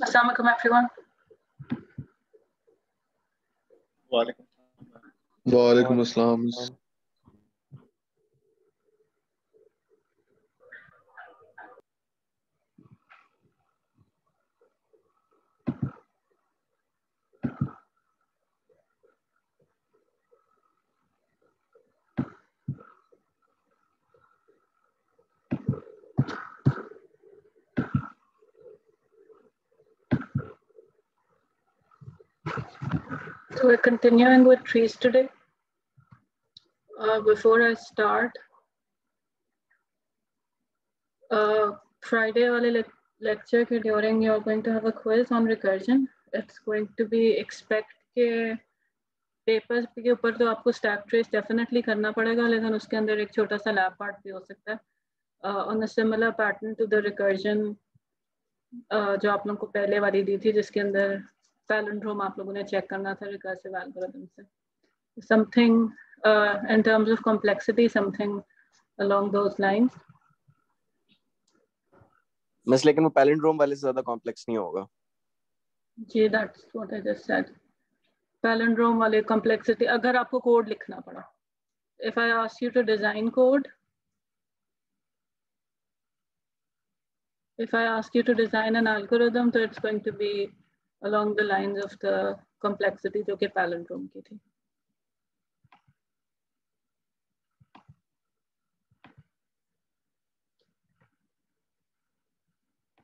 Assalamu alaikum everyone. वालेकुम अस्सलाम. So we're continuing with trees today. Before I start, Friday wale lecture ke during you're going to have a quiz on recursion. It's going to be expect के papers के ऊपर तो आपको stack trace definitely करना पड़ेगा, लेकिन उसके अंदर एक छोटा सा लैब पार्ट भी हो सकता है on a similar pattern to the recursion जो आप लोगों को पहले वाली दी थी, जिसके अंदर पैलिंड्रोम आप लोगों ने चेक करना था रिकर्सिव एल्गोरिथम से. Something in terms of complexity, something along those lines. Miss लेकिन वो पैलिंड्रोम वाले से ज्यादा कॉम्प्लेक्स नहीं होगा. जी, that's what I just said. Palindrome वाले complexity, अगर आपको कोड लिखना पड़ा, if I ask you to design code, if I ask you to design an algorithm, so it's going to be along the lines of the complexity जो कि palindrome की थी.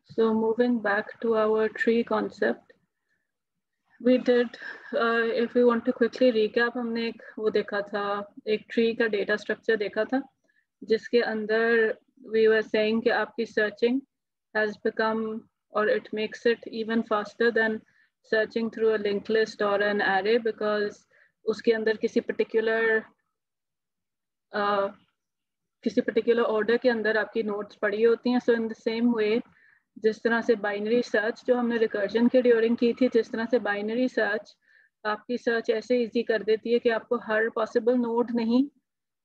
So moving back to our tree concept, we did, if we want to quickly recap, हमने एक वो देखा था, एक tree का data structure देखा था, जिसके अंदर we were saying कि आपकी searching has become, or it makes it even faster than searching through a linked list or an array, because उसके अंदर किसी particular order के अंदर आपकी nodes पड़ी होती हैं. So in the same way, जिस तरह से बाइनरी सर्च जो हमने रिकर्जन के ड्यूरिंग की थी, जिस तरह से बाइनरी सर्च आपकी सर्च ऐसे इजी कर देती है कि आपको हर पॉसिबल नोड नहीं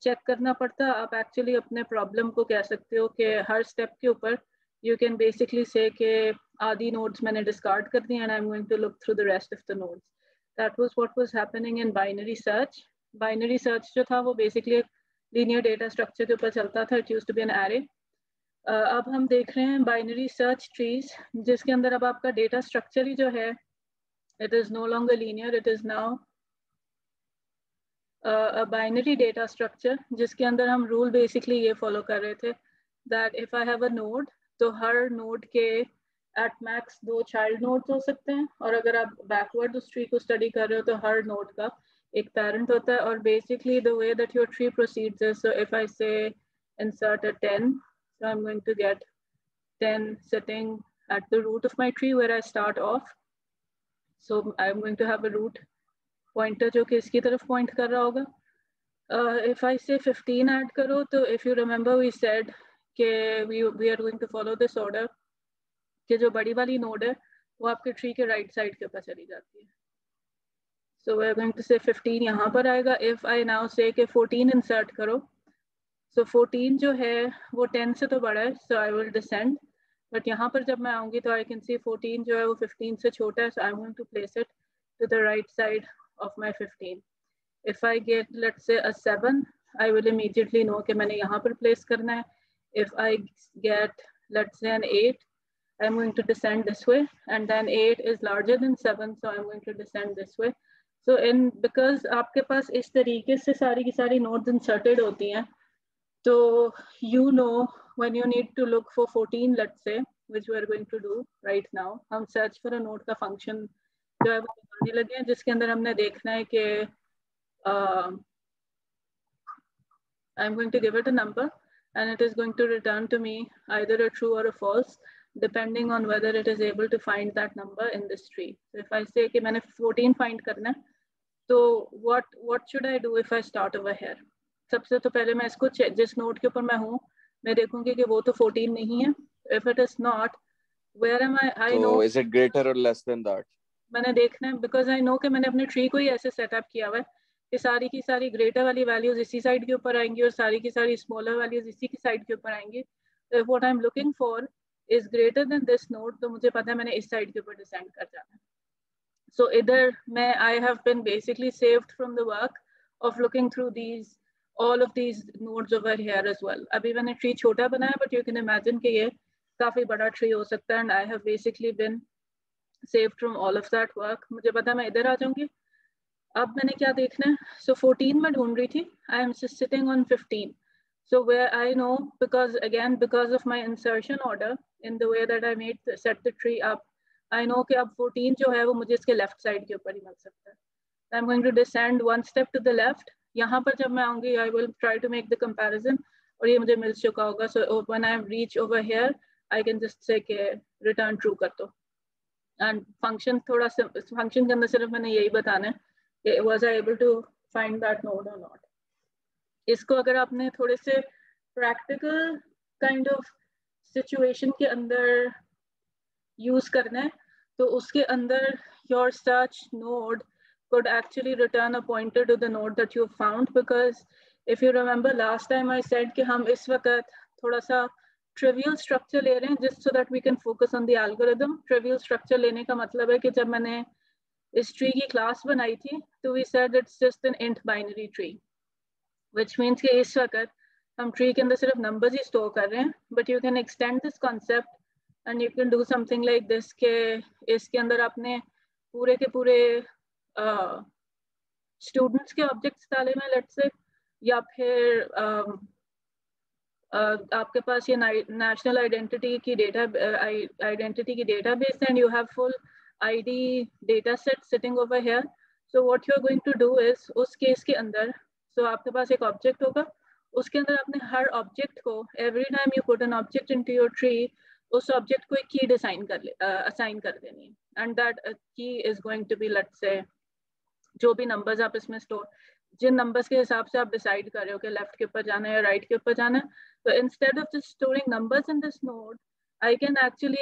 चेक करना पड़ता. आप एक्चुअली अपने प्रॉब्लम को कह सकते हो कि हर स्टेप के ऊपर यू कैन बेसिकली से कि आधी नोड्स मैंने डिस्कार्ड कर दी and I am going to look through the rest of the nodes. That was what was happening in binary search. Binary search जो था वो बेसिकली एक लीनियर डेटा स्ट्रक्चर के ऊपर चलता था. It used to be an array. अब हम देख रहे हैं बाइनरी सर्च ट्रीज, जिसके अंदर अब आपका डेटा स्ट्रक्चर ही जो है, it is no longer linear, it is now a binary data structure, जिसके अंदर हम रूल बेसिकली ये फॉलो कर रहे थे that if I have a node, तो हर नोड के एट मैक्स 2 चाइल्ड नोड्स हो सकते हैं, और अगर आप बैकवर्ड उस ट्री को स्टडी कर रहे हो तो हर नोड का एक पेरेंट होता है. और basically the way that your tree proceeds is, so if I से insert a 10, so I'm going to get 10 sitting at the root of my tree where I start off. So I'm going to have a root pointer जो कि इसकी तरफ point कर रहा होगा. If I say 15 add करो, तो if you remember we said कि we are going to follow this order कि जो बड़ी वाली node है वो आपके tree के right side के ऊपर चली जाती है. So we are going to say 15 यहाँ पर आएगा. If I now say कि 14 insert करो, so 14 जो है वो 10 से तो बड़ा है, so I will descend. But यहाँ पर जब मैं आऊँगी तो I can see 14 जो है वो 15 से छोटा है, so I'm going to place it to the right side of my 15. If I get let's say a 7, I will immediately know कि मैंने यहाँ पर place करना है. If I get let's say an 8, I'm going to descend this way, and then 8 is larger than 7, so I'm going to descend this way. So because आपके पास इस तरीके से सारी की सारी nodes inserted होती हैं, so you know when you need to look for 14, let's say, which we are going to do right now, हम search for a node का function जो है वो बनाने लगे हैं, जिसके अंदर हमने देखना है कि I'm going to give it a number and it is going to return to me either a true or a false, depending on whether it is able to find that number in this tree. So if I say कि मैंने 14 find करना है, तो what should I do if I start over here? सबसे तो पहले मैं इसको जिस नोड के ऊपर मैं हूँ मैं देखूंगी कि वो तो 14 नहीं है. If it is not, where am I? I know. So is it greater or less than that? मैंने देखना है because I know कि मैंने अपने ट्री को ही ऐसे सेटअप किया हुआ है कि सारी की सारी ग्रेटर वाली वैल्यूज इसी साइड के ऊपर आएंगी और सारी की सारी स्मॉलर वैल्यूज इसी की साइड के ऊपर आएंगी. So what I'm looking for is greater than this node, तो मुझे पता है मैंने इस साइड के ऊपर डिसेंड कर जाना है. So इधर मैं I have been basically saved from the work of looking through all of these nodes over here as well. अभी मैंने tree छोटा बनाया, but you can imagine कि ये काफी बड़ा tree हो सकता है, and I have basically been saved from all of that work. मुझे पता मैं इधर आ जाऊंगी. अब मैंने क्या देखना है? So 14 मैं ढूंढ रही थी. I am just sitting on 15. So where I know, because of my insertion order in the way that I set the tree up, I know कि अब 14 जो है वो मुझे इसके left side के ऊपर ही मिल सकता है. I'm going to descend one step to the left. यहाँ पर जब मैं आऊँगी, I will try to make the comparison. और ये मुझे मिल चुका होगा. So when I reach over here, I can just say कि return true कर दो. And function के अंदर सिर्फ मैंने यही बताना है कि was I able to find that node or not. इसको अगर आपने थोड़े से practical kind of situation के अंदर use करना है, तो उसके अंदर your search node could actually return a pointer to the node that you found, because if you remember last time I said कि हम इस वक्त थोड़ा सा trivial structure ले रहे हैं just so that we can focus on the algorithm. Trivial structure लेने का मतलब है कि जब मैंने इस tree की class बनाई थी, तो we said it's just an int binary tree, which means कि इस वक्त हम tree के अंदर सिर्फ numbers ही store कर रहे हैं, but you can extend this concept and you can do something like this के इसके अंदर आपने पूरे के पूरे students के objects डाले में let's say, या फिर आपके पास ये national identity की database and you have full ID data set sitting over here. So what you're going to do is उस case के अंदर, so आपके पास एक object होगा, उसके अंदर आपने हर object को every time you put an object into your tree, उस object को एक key assign कर देनी है, and that key is going to be, let's say, जो भी numbers आप इसमें store, जिन numbers के हिसाब से आप decide कर रहे हो कि left के ऊपर जाना है या right के ऊपर जाना है. So instead of just storing numbers in this node, I can actually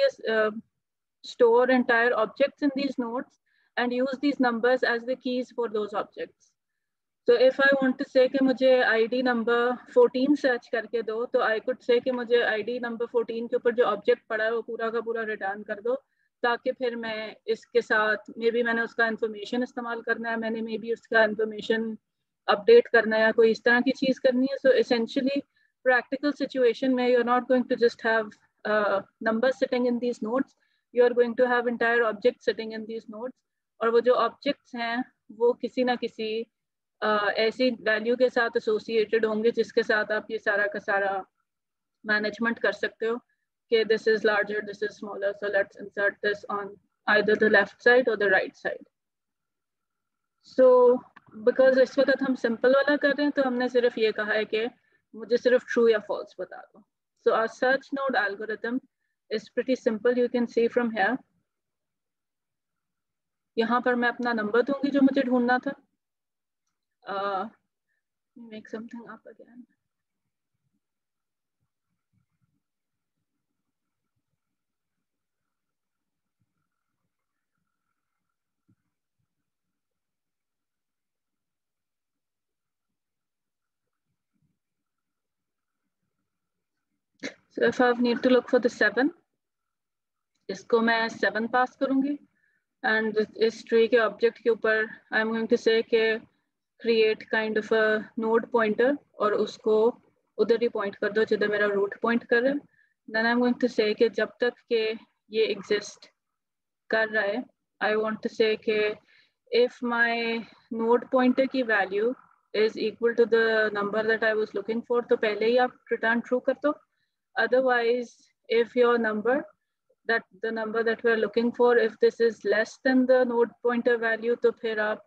store entire objects in these nodes and use these numbers as the keys for those objects. So if I want to say कि मुझे ID number 14 search करके दो, तो I could say कि मुझे ID number 14 के ऊपर जो object पड़ा है वो पूरा का पूरा return कर दो, ताकि फिर मैं इसके साथ maybe मैंने उसका information इस्तेमाल करना है, मैंने maybe उसका information update करना है या कोई इस तरह की चीज़ करनी है. So essentially practical situation में you're not going to just have numbers sitting in these nodes, you are going to have entire objects sitting in these nodes, और वो जो objects हैं वो किसी ना किसी ऐसी वैल्यू के साथ एसोसिएटेड होंगे जिसके साथ आप ये सारा का सारा मैनेजमेंट कर सकते हो कि this is larger, this is smaller, so let's insert this on either the left side or the right side. So because इस वक्त हम सिंपल वाला कर रहे हैं, तो हमने सिर्फ ये कहा है कि मुझे सिर्फ true या false बता दो. So our search node algorithm is pretty simple. You can see from here. यहाँ पर मैं अपना नंबर दूंगी जो मुझे ढूंढना था. Make something up again. So if I need to look for the 7, इसको मैं 7 पास करूंगी, and इस tree के object के ऊपर I'm going to say कि create kind of a node pointer और उसको उधर ही point कर दो जिधर मेरा root point कर रहा है. Then I'm going to say कि जब तक के ये exist कर रहा है, I want to say कि if my node pointer की value is equal to the number that I was looking for, तो पहले ही आप return true कर दो. Otherwise, if your number, the number that we're looking for, if this is less than the node pointer value, तो फिर आप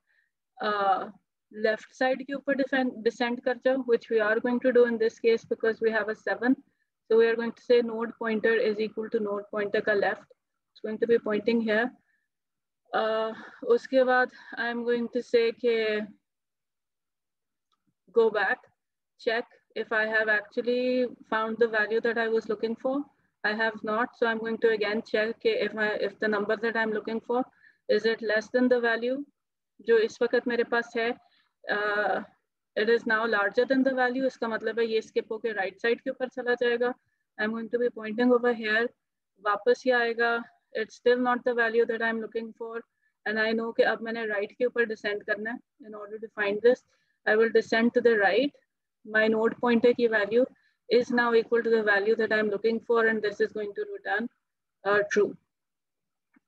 left side के ऊपर descend कर जाओ, which we are going to do in this case because we have a 7. So we are going to say node pointer is equal to node pointer का left. It's going to be pointing here. उसके बाद I'm going to say कि go back, check if I have actually found the value that I was looking for. I have not, so I'm going to again check if the number that I'm looking for, is it less than the value जो इस वक्त मेरे पास है. It is now larger than the value. इसका मतलब है ये skip होके right side के ऊपर चला जाएगा. I'm going to be pointing over here वापस ये आएगा, it's still not the value that I'm looking for, and I know कि अब मैंने right के ऊपर descend करना है. In order to find this, I will descend to the right. My node pointer की value is now equal to the value that I'm looking for, and this is going to return true.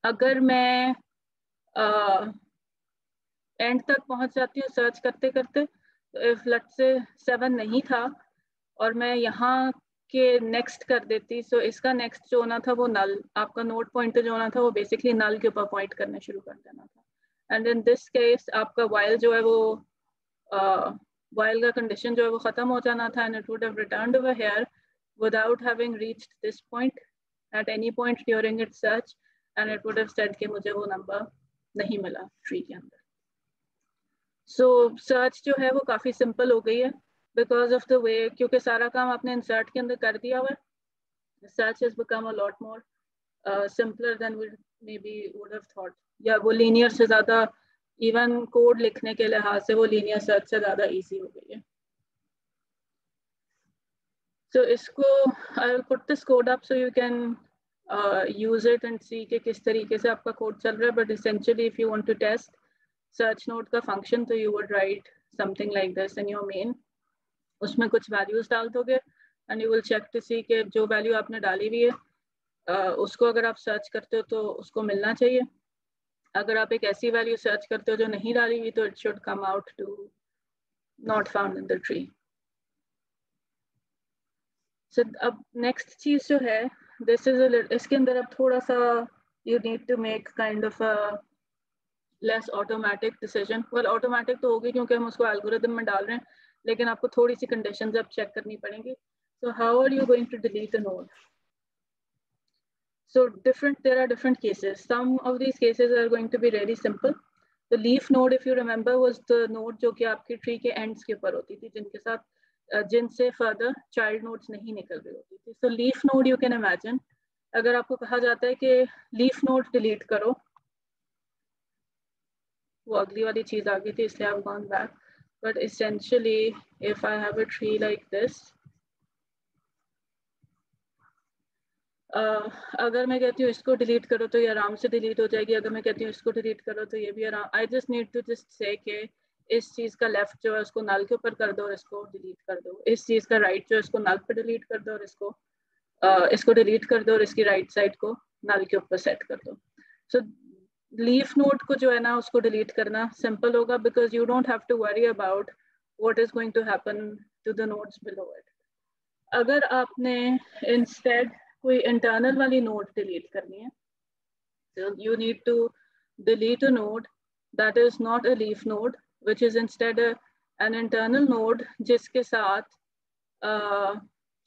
अगर मैं end तक पहुंच जाती हूँ search करते करते, तो if let's say 7 नहीं था और मैं यहाँ के नेक्स्ट कर देती, सो इसका नेक्स्ट जो होना था वो नल, आपका नोड पॉइंटर जो होना था वो बेसिकली नल के ऊपर पॉइंट करना शुरू कर देना था. एंड इन दिस केस आपका वाइल जो है वो वाइल का कंडीशन जो है वो खत्म हो जाना था, and it would have returned over here without having reached this point at any point during its search, and it would have said कि मुझे वो नंबर नहीं मिला ट्री के अंदर. सो सर्च जो है वो काफ़ी सिंपल हो गई है because of the way, क्योंकि सारा काम आपने insert के अंदर कर दिया हुआ है. Search has become a lot more simpler than we maybe would have thought. या वो linear से ज़्यादा, even code लिखने के लिहाज से वो linear search से ज़्यादा easy हो गई है. So इसको I will put this code up so you can use it and see कि किस तरीके से आपका code चल रहा है. But essentially if you want to test search node का function, तो you would write something like this in your main. उसमें कुछ वैल्यूज डाल दोगे and you will check to see कि जो वैल्यू आपने डाली हुई है उसको अगर आप सर्च करते हो तो उसको मिलना चाहिए. अगर आप एक ऐसी वैल्यू सर्च करते हो जो नहीं डाली हुई, तो it should come out to not found in the tree. So अब नेक्स्ट चीज जो है, दिस इज इसके अंदर अब थोड़ा सा you need to make kind of less automatic decision. Well automatic तो होगी क्योंकि हम उसको एल्गोरिथम में डाल रहे हैं, लेकिन आपको थोड़ी सी कंडीशंस अब चेक करनी पड़ेंगी. So how are you going to delete a node? So there are different cases. Some of these cases are going to be really simple. The leaf node, if you remember, was the node जो कि आपकी tree के ends के ऊपर होती थी, जिनके साथ जिनसे further child nodes नहीं निकल रही होती थी. So leaf node you can imagine, अगर आपको कहा जाता है कि leaf node delete करो, वो अगली वाली चीज आ गई थी इसलिए I've gone back. But essentially, if I have a tree like this, अगर मैं कहती हूँ इसको डिलीट करो तो ये आराम से डिलीट हो जाएगी. अगर मैं कहती हूँ इसको डिलीट करो तो ये भी आराम. I just need to just say कि इस चीज़ का लेफ्ट जो है उसको नल के ऊपर कर दो और इसको डिलीट कर दो. इस चीज़ का राइट जो है इसको नल पे डिलीट कर दो और इसको डिलीट कर दो और इसकी राइट साइड को नल के ऊपर सेट कर दो. सो लीफ नोड को जो है ना उसको डिलीट करना सिंपल होगा, because you don't have to worry about what is going to happen to the nodes below it. अगर आपने इंस्टेड कोई इंटरनल वाली नोड डिलीट करनी है, so you need to delete a node that is not a leaf node, which is instead an internal node जिसके साथ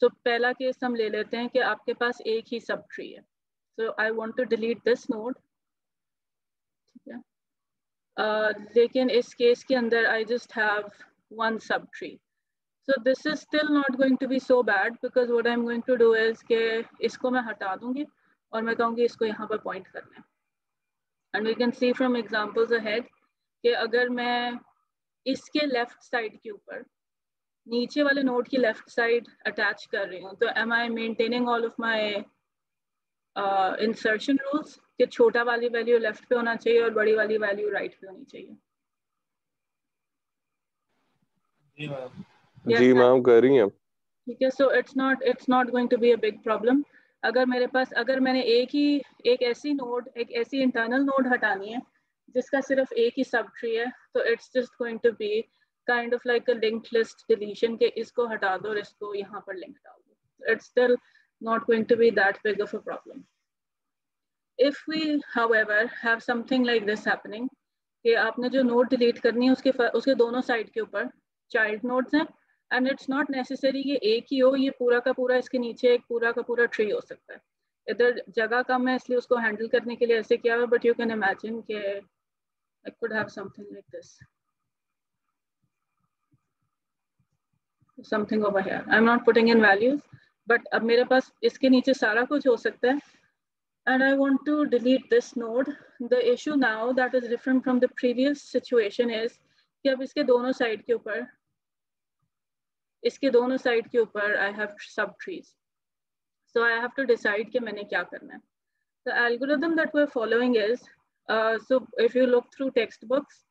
तो पहला केस हम ले लेते हैं कि आपके पास एक ही सब ट्री है. so I want to delete this node, ठीक है. लेकिन इस केस के अंदर I just have one subtree. So this is still not going to be so bad, because what I'm going to do is कि इसको मैं हटा दूंगी और मैं कहूँगी इसको यहाँ पर पॉइंट करना है. And we can see from examples ahead कि अगर मैं इसके लेफ्ट साइड के ऊपर नीचे वाले नोड की लेफ्ट साइड अटैच कर रही हूँ, तो am I maintaining all of my insertion rules कि छोटा वाली वैल्यू लेफ्ट पे होना चाहिए और बड़ी वाली वैल्यू राइट पे होनी चाहिए? जी मैम कर रही हैं. ठीक है. So it's not going to be a big problem. अगर मेरे पास मैंने एक ऐसी इंटरनल नोड हटानी है जिसका सिर्फ एक ही सब ट्री है, तो it's just going to be kind of like a linked list deletion के इसको हटा दो और इसको यहाँ पर लिंक डाल दो. It's still not going to be that big of a problem. If we however have something like this happening कि आपने जो नोड डिलीट करनी है उसके दोनों साइड के ऊपर चाइल्ड नोड्स हैं, एंड इट्स नॉट नेसेसरी ये एक ही हो, ये पूरा का पूरा इसके नीचे एक पूरा का पूरा ट्री हो सकता है. इधर जगह कम है इसलिए उसको हैंडल करने के लिए ऐसे किया हुआ, बट यू कैन इमेजिन कि I could have something like this, something over here. I am not putting in values, but अब मेरे पास इसके नीचे सारा कुछ हो सकता है. And I want to delete this node. The issue now that is different from the previous situation is कि अब इसके दोनों साइड के ऊपर I have sub trees. So I have to decide कि मैंने क्या करना है. The algorithm that we're following is, so if you look through textbooks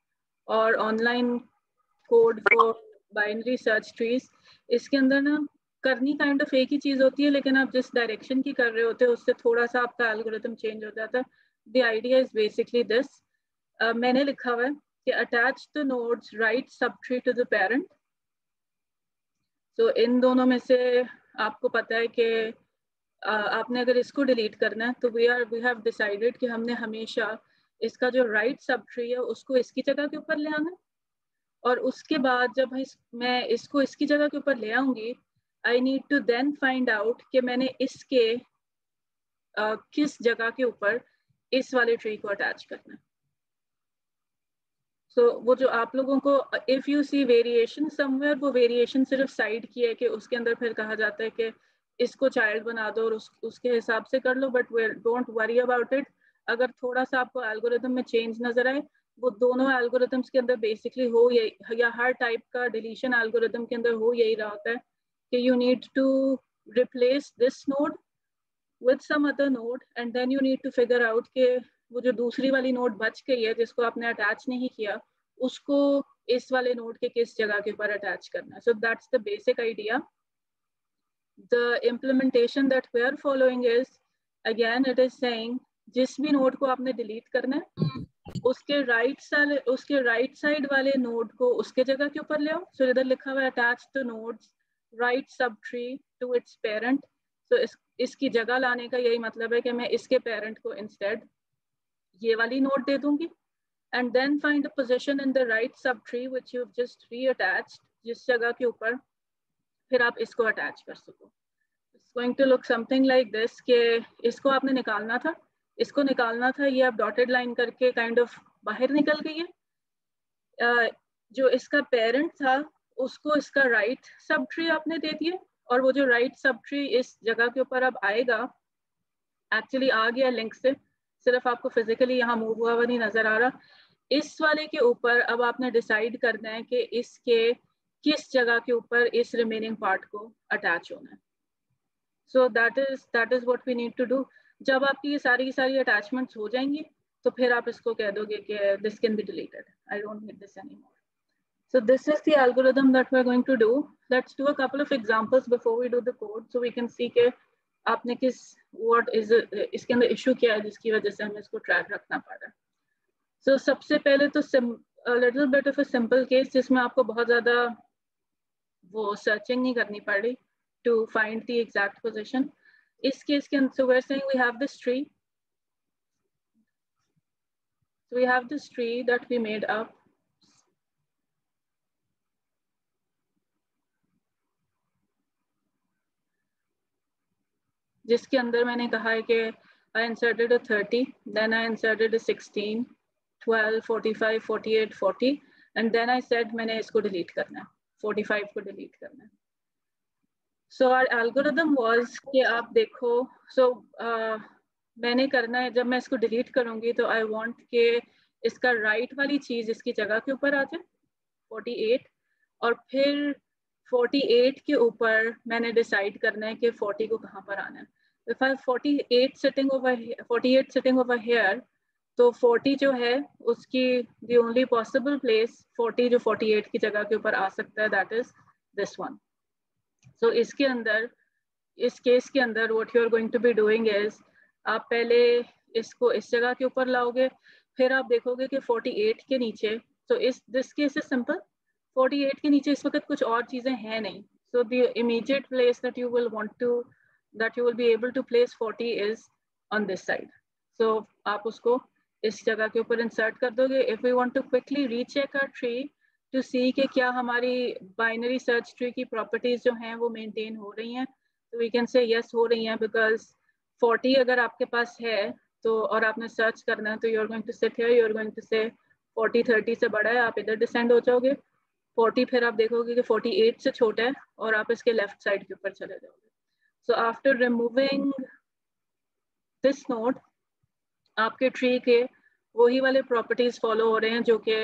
or online code for binary search trees, इसके अंदर ना करनी काइंड ऑफ एक ही चीज होती है, लेकिन आप जिस डायरेक्शन की कर रहे होते हो उससे थोड़ा सा आपका एल्गोरिथम चेंज हो जाता है. The idea is basically this. मैंने लिखा हुआ है कि attach the nodes right sub tree to the parent. तो इन दोनों में से आपको पता है कि आपने अगर इसको डिलीट करना है तो वी हैव डिसाइडेड कि हमने हमेशा इसका जो राइट सब ट्री है उसको इसकी जगह के ऊपर ले आना है, और उसके बाद जब मैं इसको इसकी जगह के ऊपर ले आऊंगी, I need to then find out कि मैंने इसके किस जगह के ऊपर इस वाले ट्री को अटैच करना है. So, वो जो आप लोगों को if you see variation somewhere, वो वेरिएशन सिर्फ साइड की है कि उसके अंदर फिर कहा जाता है कि इसको चाइल्ड बना दो और उसके हिसाब से कर लो, but don't worry about it. अगर थोड़ा सा आपको एल्गोरिथम में चेंज नजर आए, वो दोनों एल्गोरिथम्स के अंदर बेसिकली हो यही, या हर टाइप का डिलीशन एल्गोरिथम के अंदर हो यही रहा होता है कि you need to replace this node with some other node, and then you need to figure out कि वो जो दूसरी वाली नोड बच गई है जिसको आपने अटैच नहीं किया, उसको इस वाले नोड के किस जगह के ऊपर अटैच करना है. So that's the basic idea. The implementation that we are following is, again it is saying जिस भी नोड को आपने डिलीट करना है उसके राइट साइड वाले नोड को उसके जगह के ऊपर ले आओ. सो इधर लिखा हुआ है attach the nodes right sub tree to its parent. So इसकी जगह लाने का यही मतलब है कि मैं इसके पेरेंट को इंस्टेड ये वाली नोड दे दूंगी, and then find a position in the right subtree which you've just reattached, जिस जगह के ऊपर फिर आप इसको अटैच कर सको. It's going to look something like this कि इसको आपने निकालना था, ये आप डॉटेड लाइन करके काइंड ऑफ बाहर निकल गई है. जो इसका पेरेंट था उसको इसका राइट सब ट्री आपने दे दिया, और वो जो राइट सब ट्री इस जगह के ऊपर अब आएगा, एक्चुअली आ गया लिंक से, सिर्फ आपको फिजिकली यहाँ मूव हुआ नहीं नजर आ रहा. इस वाले के ऊपर अब आपने डिसाइड करना है कि इसके किस जगह के ऊपर इस रिमेनिंग पार्ट को अटैच होना है. So that is what we need to do. जब आपकी ये सारी अटैचमेंट्स हो जाएंगी तो फिर आप इसको कह दोगे कि this can be deleted, I don't need this anymore. So this is the algorithm that we're going to do. Let's do a couple of examples before we do the code, so we can see कि आपने what is इसके अंदर issue क्या है जिसकी वजह से हमें इसको ट्रैक रखना पड़ रहा है. So सबसे पहले तो a little bit of a simple case जिसमें आपको बहुत ज़्यादा वो सर्चिंग नहीं करनी पड़ रही to find the exact position. इस केस के अंदर, so we're saying we have this tree. So we have this tree that we made up. जिसके अंदर मैंने कहा है कि I inserted a 30, then I inserted a 16, 12, 45, 48, 40, and then I said मैंने इसको delete करना है, 45 को delete करना है. So our algorithm was कि आप देखो, so मैंने करना है, जब मैं इसको delete करूँगी तो I want कि इसका right वाली चीज़ इसकी जगह के ऊपर आ जाए 48, और फिर 48 के ऊपर मैंने डिसाइड करना है कि 40 को कहाँ पर आना है. If I have 48 sitting over here, तो 40 जो है उसकी the only possible place 40 जो 48 की जगह के ऊपर आ सकता है, that is this one. So इसके अंदर, इस केस के अंदर what you are going to be doing is, आप पहले इसको इस जगह के ऊपर लाओगे, फिर आप देखोगे कि 48 के नीचे, so this case is simple. 48 के नीचे इस वक्त कुछ और चीजें हैं नहीं. So the immediate place that you will be able to place 40 is on this side. So आप उसको इस जगह के ऊपर insert कर दोगे. If we want to quickly recheck our tree to see कि क्या हमारी binary search tree की properties जो हैं वो maintain हो रही हैं, तो we can say yes हो रही हैं, because 40 अगर आपके पास है तो और आपने search करना है तो you are going to sit here, you are going to say 40 30 से बड़ा है, आप इधर descend हो जाओगे. 40 फिर आप देखोगे कि 48 से छोटा है और आप इसके लेफ्ट साइड के ऊपर चले जाओगे. So after removing this node, आपके ट्री के वही वाले प्रॉपर्टीज फॉलो हो रहे हैं जो कि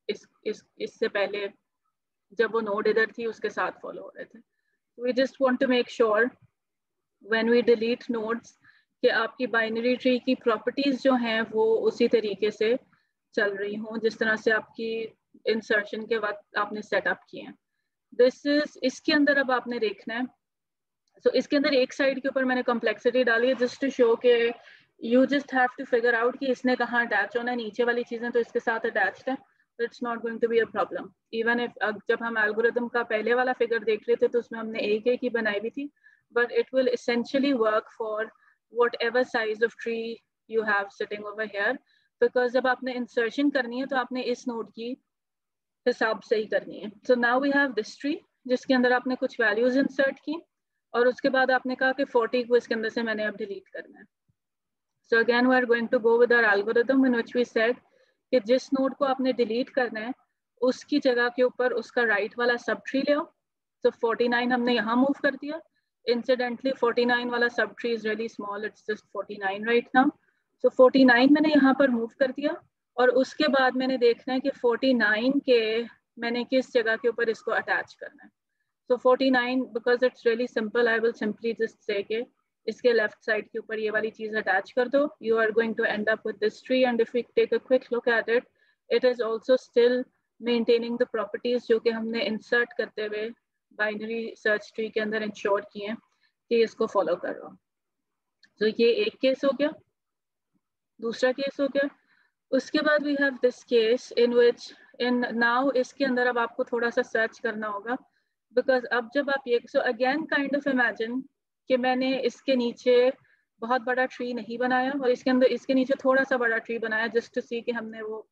इससे पहले जब वो नोड इधर थी उसके साथ फॉलो हो रहे थे. We just want to make sure when we delete nodes कि आपकी बाइनरी ट्री की प्रॉपर्टीज जो हैं वो उसी तरीके से चल रही हों जिस तरह से आपकी इंसर्शन के वक्त आपने सेटअप किए हैं। इसके अंदर अब आपने देखना है, so इसके अंदर एक साइड के ऊपर मैंने कॉम्प्लेक्सिटी डाली है जस्ट टू शो के you just have to figure out कि इसने कहाँ अटैच होना है, नीचे वाली चीजें तो इसके साथ अटैच्ड है, so it's not going to be a problem. Even if जब हम एल्गोरिथम का पहले वाला फिगर देख रहे थे तो उसमें हमने एक ही बनाई हुई थी, but it will essentially work for whatever size of tree you have sitting over here, because जब आपने इंसर्शन करनी है तो आपने इस नोड की हिसाब से ही करनी है। So now we have this tree जिसके अंदर आपने कुछ वैल्यूज इंसर्ट की और उसके बाद आपने कहा कि 40 को इसके अंदर से मैंने अब डिलीट करना है। So again we are going to go with our algorithm in which we said कि जिस नोड को आपने डिलीट करना है उसकी जगह के ऊपर उसका राइट वाला सब ट्री ले आओ। तो 49 हमने यहाँ मूव कर दिया। Incidentally 49 वाला sub tree is really small, it's just 49 right now. So 49 मैंने यहाँ पर मूव कर दिया और उसके बाद मैंने देखना है कि 49 के मैंने किस जगह के ऊपर इसको अटैच करना है। So 49 because it's really simple, I will simply just say कि इसके लेफ्ट साइड के ऊपर ये वाली चीज अटैच कर दो। You are going to end up with this tree and if we take a quick look at it, it is also still maintaining the properties जो कि हमने insert करते हुए बाइनरी सर्च ट्री के अंदर इंश्योर किए हैं कि इसको फॉलो कर रहा हूँ। तो ये एक केस हो गया। दूसरा केस हो गया, उसके बाद we have this case in which in now इसके अंदर अब आपको थोड़ा सा सर्च करना होगा बिकॉज अब जब आप ये so again kind of imagine कि मैंने इसके नीचे बहुत बड़ा ट्री नहीं बनाया और इसके अंदर इसके नीचे थोड़ा सा बड़ा ट्री बनाया जस्ट टू सी कि हमने वो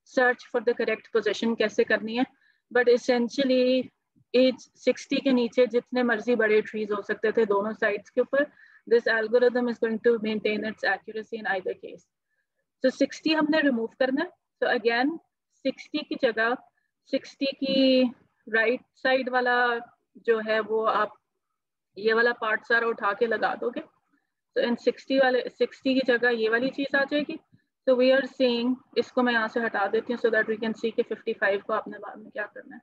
search for the correct position कैसे करनी है। बट एसेंशियली एज 60 के नीचे जितने मर्जी बड़े ट्रीज हो सकते थे दोनों साइड्स के ऊपर, this algorithm is going to maintain its accuracy in either case. So 60 हमने रिमूव करना है। So again 60 की जगह 60 की राइट साइड वाला जो है वो आप ये वाला पार्ट सारा उठा के लगा दोगे। So in 60 की जगह ये वाली चीज आ जाएगी। So we are seeing, इसको मैं यहाँ से हटा देती हूँ so that we can see कि 55 को आपने बाद में क्या करना है।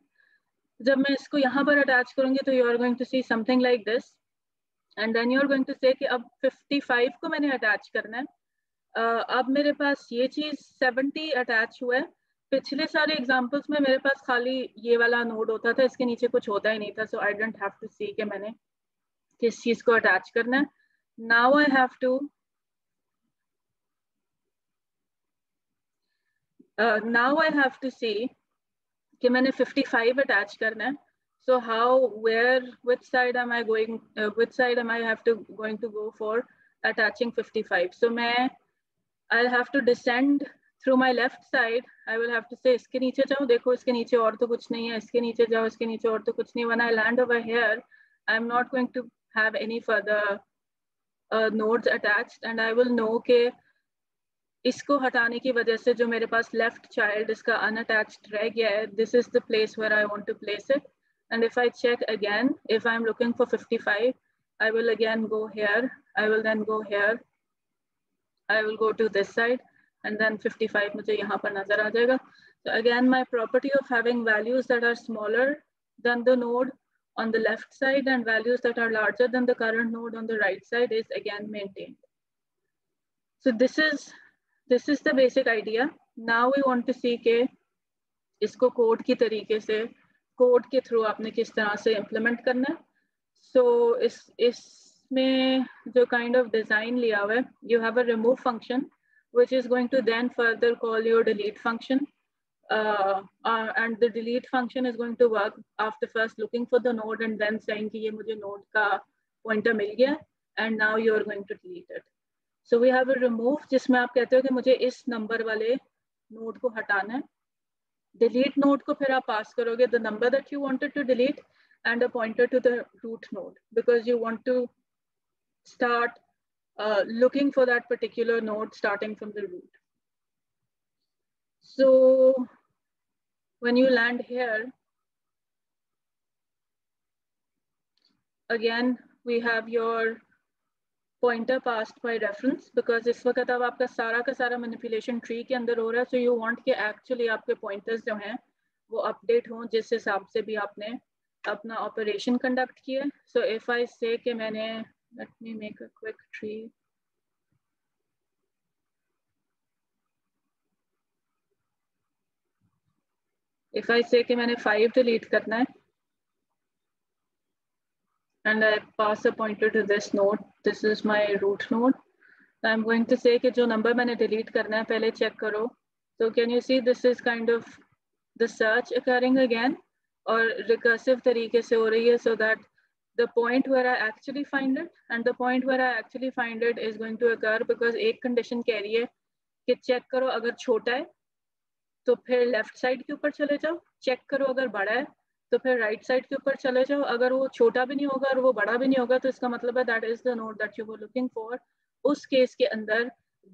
जब मैं इसको यहाँ पर अटैच करूंगी तो you are going to see something like this and then you are going to say कि अब 55 को मैंने अटैच करना है। अब मेरे पास ये चीज 70 अटैच हुआ है। पिछले सारे एग्जांपल्स में मेरे पास खाली ये वाला नोड होता था, इसके नीचे कुछ होता ही नहीं था। सो I don't have to see कि मैंने किस चीज को अटैच करना है। Now I have to see कि मैंने 55 अटैच करना है। So which side am I going to go for attaching 55? So I'll have to descend through my left side. I will have to say इसके नीचे जाओ, देखो इसके नीचे और तो कुछ नहीं है, इसके नीचे जाओ, इसके नीचे और तो कुछ नहीं। When I land over here, I'm not going to have any further nodes attached and I will know कि इसको हटाने की वजह से जो मेरे पास लेफ्ट चाइल्ड इसका अनअटैच्ड रह गया है, this is the place where I want to place it. And if I check again, if I'm looking for 55, I will again go here. I will then go here. I will go to this side and then 55 मुझे यहाँ पर नजर आ जाएगा. So again, my property of having values that are smaller than the node on the left side and values that are larger than the current node on the right side is again maintained. So this is the basic idea. Now we want to see के इसको code की तरीके से code के through आपने किस तरह से इम्प्लीमेंट करना है। सो इसमें जो काइंड ऑफ डिजाइन लिया हुआ है, you have a remove function which is going to then further call your delete function and the delete function is going to work after first looking for the node and then saying कि ये मुझे node का pointer मिल गया and now you are going to delete it. So we have a remove जिसमें आप कहते हो कि मुझे इस नंबर वाले node को हटाना है। delete node को फिर आप पास करोगे the number that you wanted to delete and a pointer to the root node because you want to start looking for that particular node starting from the root. So when you land here, again we have your pointer passed by reference because इस वक्त अब आपका सारा का सारा manipulation tree के अंदर हो रहा है। So you want कि actually आपके pointers जो हैं वो update हों जिस हिसाब से भी आपने अपना ऑपरेशन कंडक्ट किया. सो इफ आई से कि मैंने, let me make a quick tree. If I say कि मैंने 5 डिलीट करना है and I pass a pointer to this node, this is my root node. I'm going to say कि जो number मैंने delete करना है पहले check करो. So can you see this is kind of the search occurring again और recursive तरीके से हो रही है, so that the point where I actually find it and the point where I actually find it is going to occur because एक condition कह रही है कि check करो अगर छोटा है तो फिर left side के ऊपर चले जाओ, check करो अगर बड़ा है तो फिर राइट साइड के ऊपर चले जाओ. अगर वो छोटा भी नहीं होगा और वो बड़ा भी नहीं होगा तो इसका मतलब है that is the node that you were looking for. उस केस के अंदर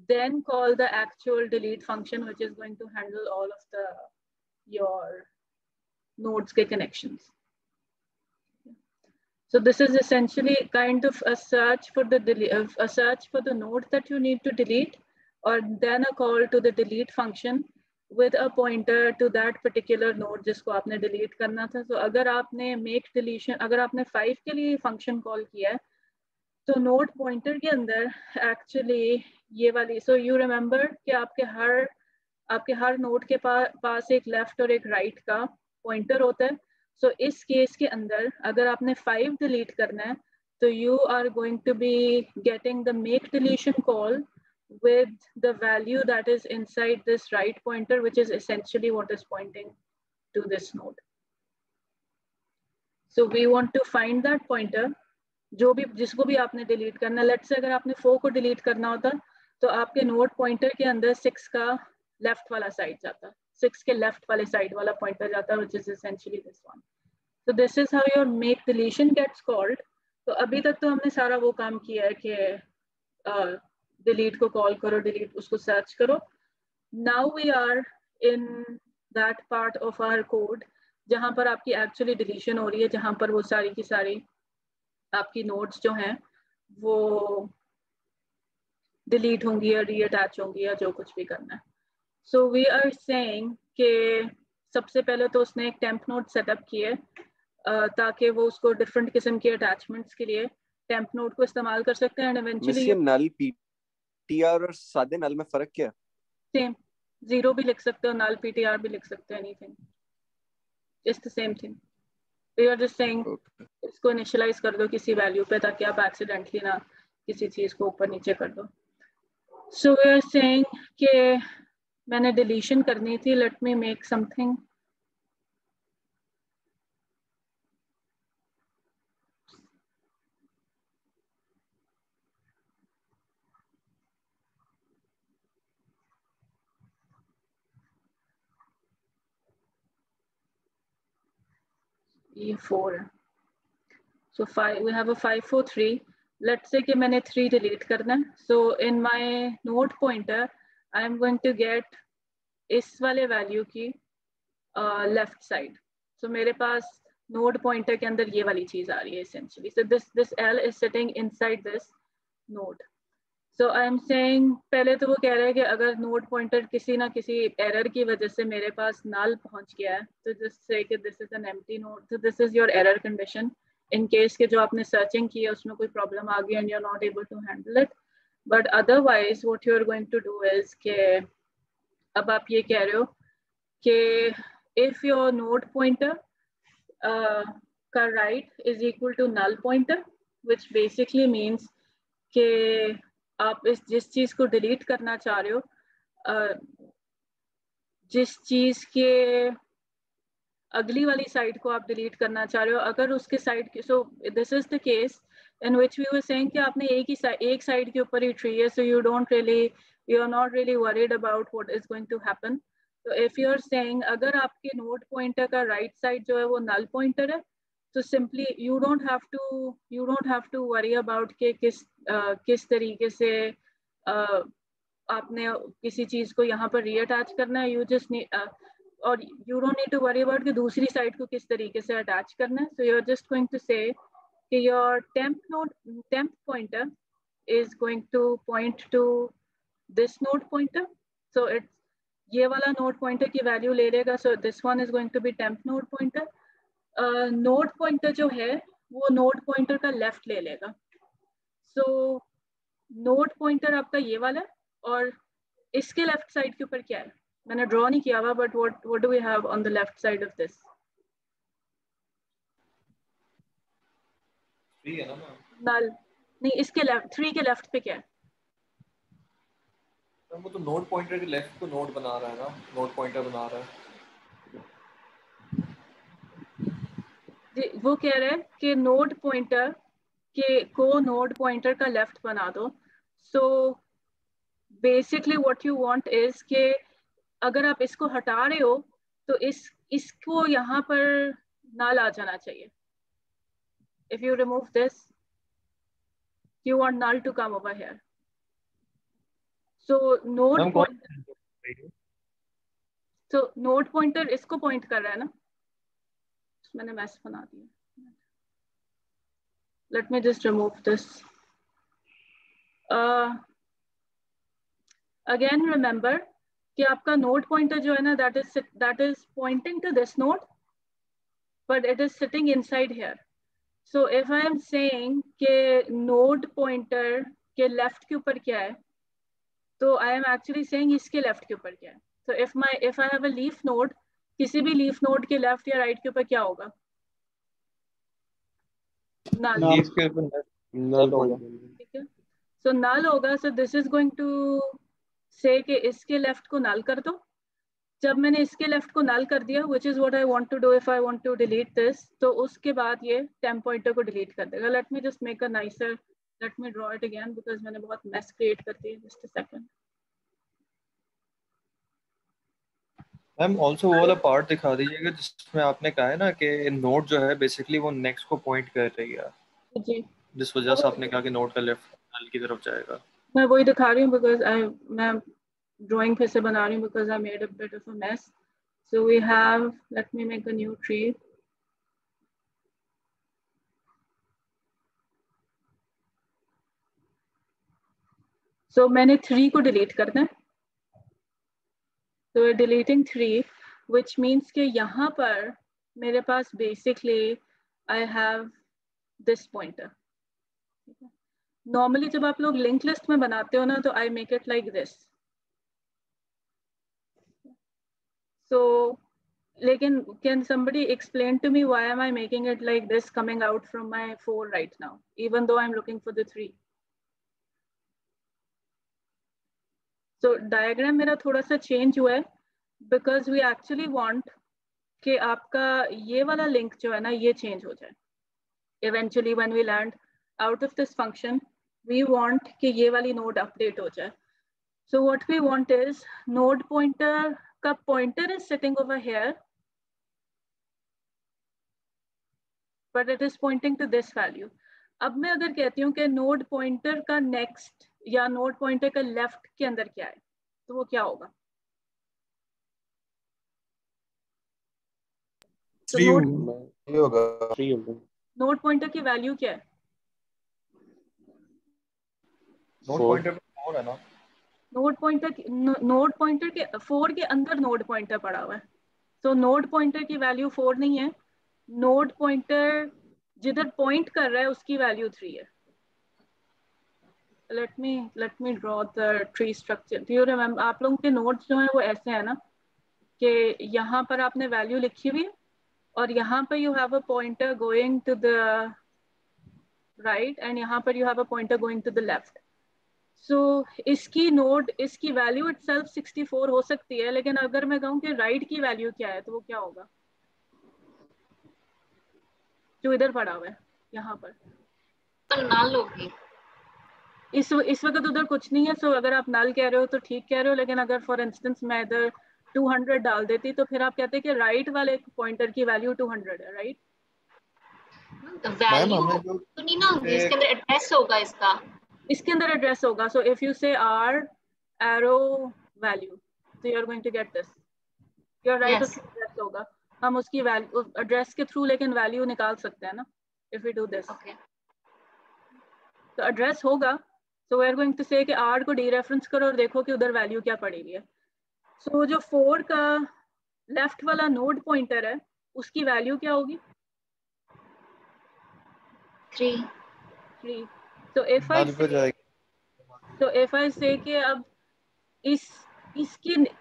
then call the actual delete function which is going to handle all of the your nodes के connections. So this is essentially kind of a search for the node that you need to delete, or then a call to the delete function with a pointer to that particular node जिसको आपने delete करना था. So अगर आपने make deletion, अगर आपने 5 के लिए function call किया है तो node pointer के अंदर actually ये वाली, so you remember कि आपके हर node के पास एक left और एक right का pointer होता है. So इस case के अंदर अगर आपने 5 delete करना है तो you are going to be getting the make deletion call with the value that is inside this right pointer, which is essentially what is pointing to this node. So we want to find that pointer जिसको भी आपने delete करना. Let's say अगर आपने 4 को delete करना होता तो आपके node pointer के अंदर 6 का left वाला side जाता, 6 के left वाले side वाला pointer जाता, which is essentially this one. So this is how your make deletion gets called. तो अभी तक तो हमने सारा वो काम किया है कि delete को call करो, delete उसको search करो. Now we are in that part of our code जहाँ पर आपकी actually deletion हो रही है, जहाँ पर वो सारी की सारी आपकी nodes जो हैं वो delete होंगी या reattach होंगी या जो कुछ भी करना है. So we are saying कि सबसे पहले तो उसने एक temp node setup किए ताकि वो उसको different किस्म के attachments के लिए temp node को इस्तेमाल कर सकते हैं. And eventually ये null PTR और सादे null में फर्क क्या है? Same, 0 भी लिख सकते हो, null PTR भी लिख सकते हो, anything. It's the same thing. We are just saying इसको initialize कर दो किसी value पे ताकि आप accidentally ना किसी चीज को ऊपर नीचे कर दो. So we are saying कि मैंने deletion करनी थी. Let me make something. E4. So 5, we have a 5, 4, 3. Let's say कि मैंने 3 delete करना है. So in my node pointer, I am going to get इस वाले value की left side. So मेरे पास node pointer के अंदर ये वाली चीज आ रही है essentially. So this L is sitting inside this node. So I am saying पहले तो वो कह रहा है कि अगर node pointer किसी ना किसी error की वजह से मेरे पास null पहुंच गया है, तो just say कि this is an empty node. So this is your error condition. In case के जो आपने searching किया उसमें कोई problem आ गई and you're not able to handle it. But otherwise what you're going to do is कि अब आप ये कह रहे हो कि if your node pointer का right is equal to null pointer, which basically means कि आप जिस चीज को डिलीट करना चाह रहे हो, जिस चीज के अगली वाली साइड को आप डिलीट करना चाह रहे हो, अगर उसके साइड के, so this is the case in which we were saying कि आपने एक साइड के ऊपर ही ट्री है, so you are not really worried about what is going to happen. तो इफ यू आर सेइंग अगर आपके नोड पॉइंटर का राइट साइड जो है वो नल पॉइंटर है, तो simply you don't have to worry about के किस तरीके से आपने किसी चीज को यहाँ पर रीअटैच करना है. यू जस्ट और you don't need to worry about कि दूसरी साइड को किस तरीके से अटैच करना है. So you are just going to say कि your temp pointer is going to point to this node pointer. So it's ये वाला नोड पॉइंटर की वैल्यू ले लेगा. So this one is going to be temp node pointer node pointer जो है वो node pointer का लेफ्ट ले लेगा. सो नोड पॉइंटर आपका ये वाला है और इसके लेफ्ट साइड के ऊपर क्या है? मैंने ड्रॉ नहीं किया हुआ, but what do we have on the left side of this? 3 है ना मैम? नल नहीं, इसके लेफ्ट 3 के लेफ्ट पे क्या है? वो तो नोड पॉइंटर के लेफ्ट को नोड बना रहा है ना, नोड पॉइंटर बना रहा है. जी, वो कह रहा है कि नोड पॉइंटर के को नोड पॉइंटर का लेफ्ट बना दो. So basically what you want is कि अगर आप इसको हटा रहे हो तो इसको यहाँ पर नल आ जाना चाहिए. If you remove this, you want null to come over here. So node pointer इसको point कर रहा है ना? मैंने मैस बना दिया. Let me just remove this. Again remember कि आपका node pointer जो है ना, that is pointing to this node, but it is sitting inside here. So if I am saying कि node pointer के left के ऊपर क्या है, तो I am actually saying इसके left के ऊपर क्या है. So if I have a leaf node, किसी भी leaf node के left या right के ऊपर क्या होगा? Null. लीफ के ऊपर नल होगा. ठीक है. So null होगा. So this is going to say कि इसके left को null कर दो. जब मैंने इसके लेफ्ट को नल कर दिया, which is what I want to do if I want to delete this, तो उसके बाद ये temp pointer को delete कर देगा. Let me just make a nicer, let me draw it again because मैंने बहुत mess create कर दी है. Just a second. Ma'am also वो वाला पार्ट दिखा दीजिएगा जिसमें आपने कहा है ना कि नोड जो है बेसिकली वो नेक्स्ट को पॉइंट कर रही है, जी, जिस वजह से आपने कहा कि नोड का लेफ्ट नल की तरफ जाएगा. मैं वही दिखा रही हूँ because मैं drawing फिर से बना रही हूँ because I made a bit of a mess. So we have, let me make a new tree. So मैंने 3 को delete करना है. So we're deleting 3, which means कि यहाँ पर मेरे पास basically I have this pointer. Normally जब आप लोग linked list में बनाते हो ना, तो I make it like this. So लेकिन can somebody explain to me why am I making it like this coming out from my 4 right now, even though I'm looking for the 3? So diagram मेरा थोड़ा सा change हुआ है because we actually want कि आपका ये वाला link जो है ना, ये change हो जाए. Eventually when we land out of this function, we want कि ये वाली node update हो जाए. So what we want is node pointer का pointer is sitting over here, but it is pointing to this value. अब मैं अगर कहती हूँ कि node pointer का next या node pointer का left के अंदर क्या है, तो वो क्या होगा? So node pointer की value क्या है? नोड पॉइंटर पे 4 है ना. नोड पॉइंटर के 4 के अंदर नोड पॉइंटर पड़ा हुआ है. तो नोड पॉइंटर की वैल्यू 4 नहीं है. नोड पॉइंटर जिधर पॉइंट कर रहा है उसकी वैल्यू 3 है. Let me draw the tree structure. Do you remember, आप लोगों के नोड्स जो हैं वो ऐसे हैं ना कि यहाँ पर आपने वैल्यू लिखी हुई है और यहाँ पर you have a pointer going to the right end यहाँ पर you have a pointer going to the left. So इसकी नोड, इसकी वैल्यू इटसेल्फ 64 हो सकती है, लेकिन अगर मैं कहूँ कि राइट की वैल्यू क्या है, तो वो क्या होगा जो इधर पड़ा हुआ है यहाँ पर? तो नल होगी. इस वक्त उधर कुछ नहीं है. सो अगर आप नल कह रहे हो तो ठीक कह रहे हो, लेकिन अगर फॉर इंस्टेंस मैं इधर 200 डाल देती तो फिर आप कहते कि राइट वाले पॉइंटर की वैल्यू 200 है, राइट? वैल्यू तो नहीं ना होगी, इसके अंदर एड्रेस होगा इसका. इसके अंदर एड्रेस होगा. सो इफ यू से r arrow value, so you are going to get this. You are right. उसका एड्रेस होगा. हम उसकी वैल्यू एड्रेस के थ्रू लेकिन वैल्यू निकाल सकते हैं ना, if we do this. Okay. तो एड्रेस होगा. so we are going to say कि r को डीरेफरेंस करो और देखो कि उधर वैल्यू क्या पड़ेगी है. so जो 4 का लेफ्ट वाला नोड पॉइंटर है उसकी वैल्यू क्या होगी? 3. 3. So if I नल पे जाएगी। so if I say कि अब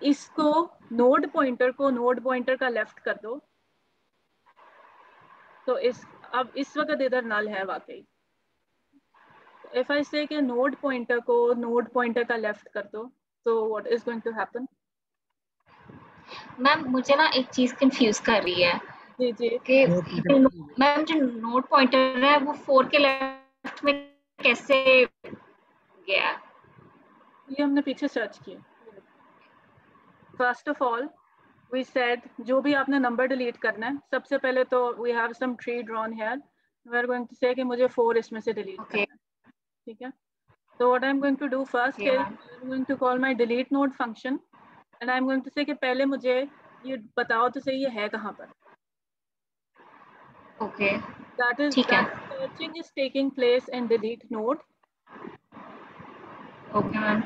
इसको नोड पॉइंटर का लेफ्ट कर दो, तो अब इस वक्त इधर नल है वाकई। इफ आई से कि नोड पॉइंटर को नोड पॉइंटर का लेफ्ट कर दो, तो what is going to happen? Ma'am मुझे ना एक चीज कंफ्यूज कर रही है जी जी कि मैम जो नोड पॉइंटर है वो 4 के लेफ्ट में कैसे गया? ये हमने पीछे सर्च किया। First of all we said जो भी आपने नंबर डिलीट करना है, सबसे पहले तो we have some tree drawn here, we are going to say कि मुझे 4 इसमें से डिलीट करना है, ठीक है? So what I'm going to do first is I'm going to call my delete node function and I'm going to say कि पहले मुझे ये बताओ तो सही ये है कहाँ पर। Okay. That searching is taking place in delete node. Okay ma'am.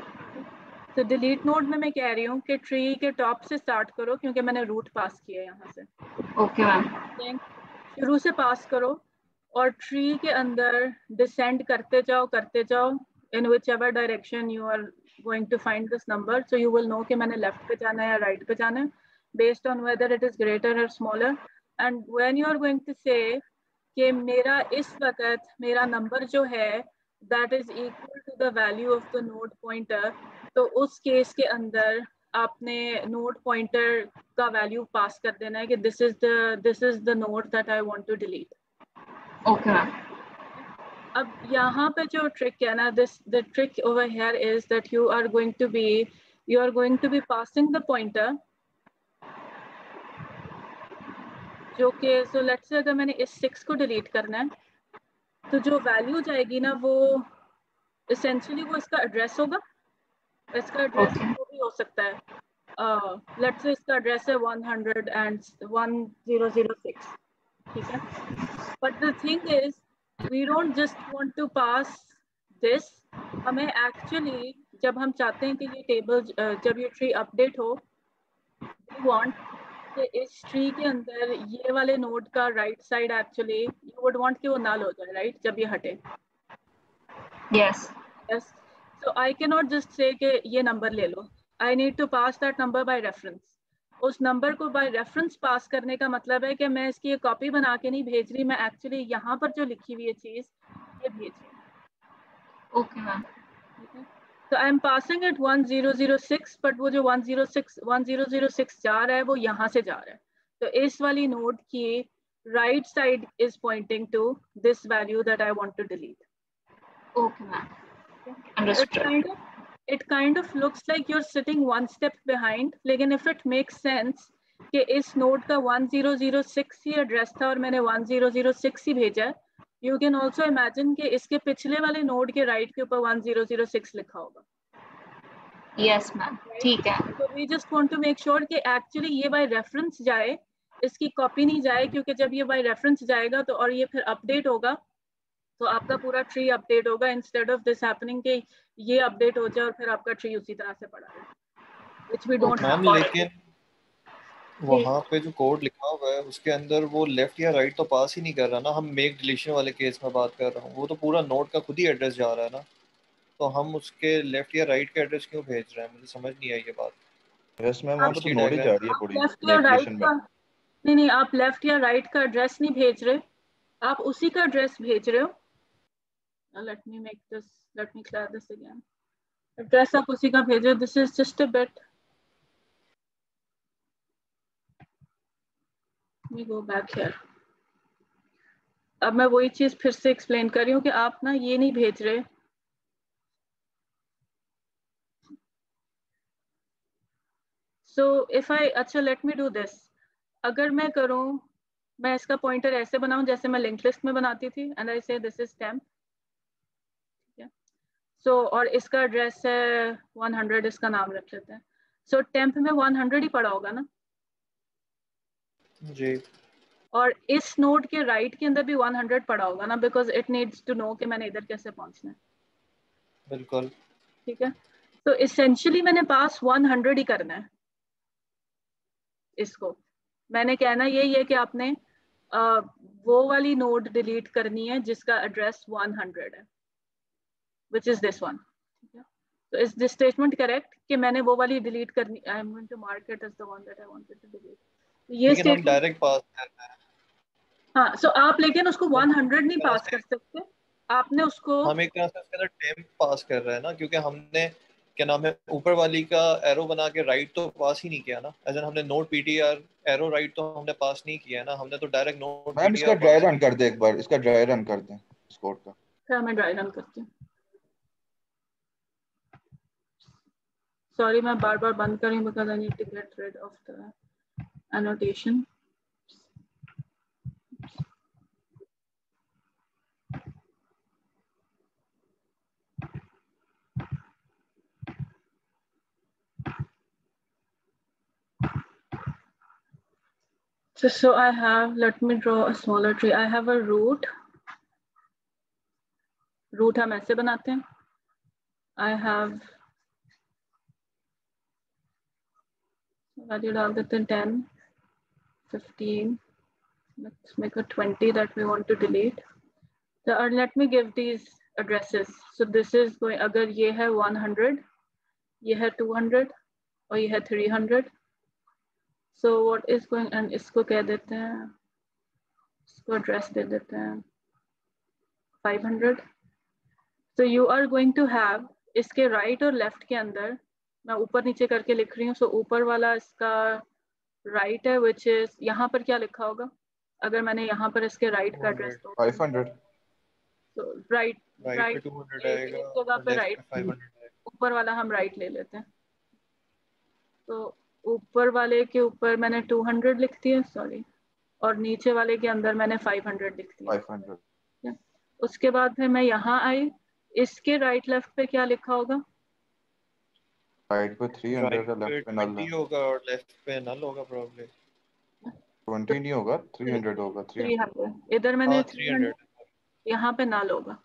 So delete node में मैं कह रही हूँ कि ट्री के टॉप से स्टार्ट करो क्योंकि मैंने रूट पास किया है यहाँ से। Okay ma'am. शुरू से पास करो और ट्री के अंदर डिसेंड करते जाओ in whichever direction you are going to find this number, so you will know कि मैंने लेफ्ट पे जाना है या राइट पे जाना है, based on whether it is greater or smaller. And when you are going to say कि मेरा इस वक्त मेरा नंबर जो है that is equal to the value of the node pointer, तो उस केस के अंदर आपने नोड पॉइंटर का वैल्यू पास कर देना है कि this is the node that I want to delete. Okay ma'am. अब यहाँ पे जो ट्रिक है ना, the trick over here is that you are going to be passing the pointer, जो कि so let's say अगर मैंने इस 6 को डिलीट करना है तो जो वैल्यू जाएगी ना वो essentially वो इसका एड्रेस होगा। इसका एड्रेस वो भी हो सकता है, let's say इसका एड्रेस है 100.1006, ठीक है? But the thing is we don't just want to pass this, हमें actually जब हम चाहते हैं कि ये टेबल जब ये ट्री अपडेट हो, we want कि इस ट्री के अंदर ये वाले नोड का right side actually you would want कि वो null हो जाए, राइट? जब ये हटे। Yes. So I cannot just say कि ये नंबर ले लो, I need to pass that number by reference. उस नंबर को बाय रेफरेंस पास करने का मतलब है कि मैं इसकी एक कॉपी बना के नहीं भेज रही, मैं एक्चुअली यहाँ पर जो लिखी हुई है चीज ये भेज रही हूँ। Okay ma'am. तो I am passing it 1006, but वो जो 1006 जा रहा है वो यहाँ से जा रहा है, तो इस वाली नोड की right side is pointing to this value that I want to delete. Okay ma'am. Understood. It kind of looks like you're sitting one step behind, लेकिन if it makes sense कि इस नोड का 1006 ही address था और मैंने 1006 ही भेजा है, you can also imagine कि इसके पिछले वाले नोड के राइट के ऊपर 1006 लिखा होगा। Yes ma'am. ठीक है. So we just want to make sure कि actually ये by reference जाए, इसकी कॉपी नहीं जाए, क्योंकि जब ये by reference जाएगा तो और ये फिर अपडेट होगा तो आपका पूरा ट्री अपडेट होगा, इंस्टेड ऑफ दिस हैपनिंग कि ये अपडेट हो जाए और फिर आपका ट्री उसी तरह से पड़ा है, व्हिच वी डोंट मैम। लेकिन वहाँ पे जो कोड लिखा हुआ है उसके अंदर वो लेफ्ट या राइट तो पास ही नहीं कर रहा ना। हम मेक डिलीशन वाले केस में बात कर रहा हूँ, वो तो पूरा नोड का खुद ही एड्रेस जा रहा है ना, तो हम उसके लेफ्ट या राइट का एड्रेस क्यों भेज रहे हैं? मुझे समझ नहीं आई ये बात। यस मैम, वहाँ पे तो नोड ही जा रही है पूरी लेफ्ट या राइट नेविगेशन में। का नहीं, आप लेफ्ट या राइट का एड्रेस नहीं भेज रहे, आप उसी का एड्रेस भेज रहे हो। Let me clear this again. Address आप उसी का भेज रहे हो, this is just a bit, me go back here. अब मैं वही चीज फिर से एक्सप्लेन कर रही हूँ कि आप ना ये नहीं भेज रहे, so if I अच्छा let me do this, अगर मैं करूँ, मैं इसका पॉइंटर ऐसे बनाऊं जैसे मैं लिंक लिस्ट में बनाती थी, and I say this is temp, ठीक है? So और इसका एड्रेस है 100, इसका नाम रख लेते हैं। So temp में 100 ही पड़ा होगा ना जी, और इस नोड के राइट के अंदर भी 100 पड़ा होगा ना, because it needs to know कि मैंने इधर कैसे पहुंचना है। बिल्कुल ठीक है, तो इसेंशियली मैंने पास 100 ही करना है। इसको मैंने कहना यही है कि आपने वो वाली नोड डिलीट करनी है जिसका एड्रेस 100 है, विच इज दिस वन। तो इज दिस स्टेटमेंट करेक्ट कि मैंने वो वाली डिलीट करनी, I am going to mark it as the one that I wanted to delete. ये लेकिन हम स्टेटमेंट डायरेक्ट पास करना है। हाँ, सो आप लेकिन उसको 100 नहीं पास कर सकते, आपने उसको हम एक तरह से उसके अंदर टेम्प पास कर रहे हैं ना, क्योंकि हमने क्या नाम है ऊपर वाली का एरो बना के राइट तो पास ही नहीं किया ना, एज हमने नोट पीटीआर एरो राइट तो हमने पास नहीं किया ना, हमने तो डायरेक्ट नोट मैम इसका पीटीआर ड्राई पास रन कर दे एक बार, इसका ड्राई रन कर दे इस कोड का। क्या मैं ड्राई रन करती हूँ, सॉरी मैं बार बार बंद कर रही हूँ because I need to get rid of the annotation. So I have, let me draw a smaller tree. I have a root. Root हम ऐसे बनाते हैं. I have, value डाल देते हैं 10, 15. Let's make a 20 that we want to delete. So let me give these addresses. So this is going, अगर ये है 100, ये है 200 और ये है 300. So what is going, and इसको कह देते हैं, इसको address दे देते हैं 500. So you are going to have इसके right और left के अंदर, मैं ऊपर नीचे करके लिख रही हूँ, so ऊपर वाला इसका right है, which is यहाँ पर क्या लिखा होगा अगर मैंने यहाँ पर इसके right का एड्रेस दो 500, तो right पे 200 आएगा इस जगह और पे लेफ्ट right, पे 500 आएगा। ऊपर वाला हम right ले लेते हैं, तो ऊपर वाले के ऊपर मैंने 200 लिख दिया, सॉरी, और नीचे वाले के अंदर मैंने 500 लिख दिया। 500। उसके बाद फिर मैं यहाँ आई, इसके राइट लेफ्ट पे क्या लिखा होगा, राइट पे 300 है, लेफ्ट पे नल है। 20 होगा और लेफ्ट पे नल होगा प्रॉब्ली। 20 नहीं होगा, 300 होगा। 300 इधर मैंने 300, 300 यहाँ पे नल होगा।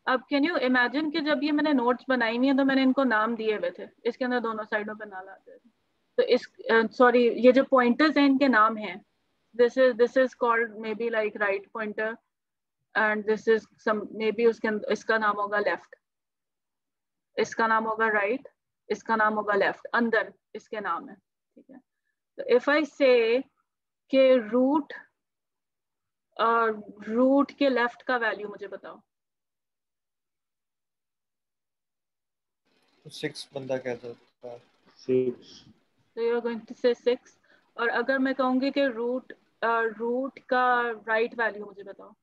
अब कैन यू इमेजिन कि जब ये मैंने नोट्स बनाई हुई है तो मैंने इनको नाम दिए हुए थे, इसके अंदर दोनों साइडों पे नल आते थे, तो इस सॉरी ये जो पॉइंटर्स हैं इनके नाम हैं, this is called maybe like right pointer and this is some maybe उसके अंदर इसका नाम होगा left, इसका नाम होगा right, इसका नाम होगा left, अंदर इसके नाम है, ठीक है। तो if I say कि रूट के लेफ्ट का वैल्यू मुझे बताओ, 6 बंदा कहता था 6। तो यू आर गोइंग टू से 6, और अगर मैं कहूंगी कि रूट का राइट वैल्यू मुझे बताओ,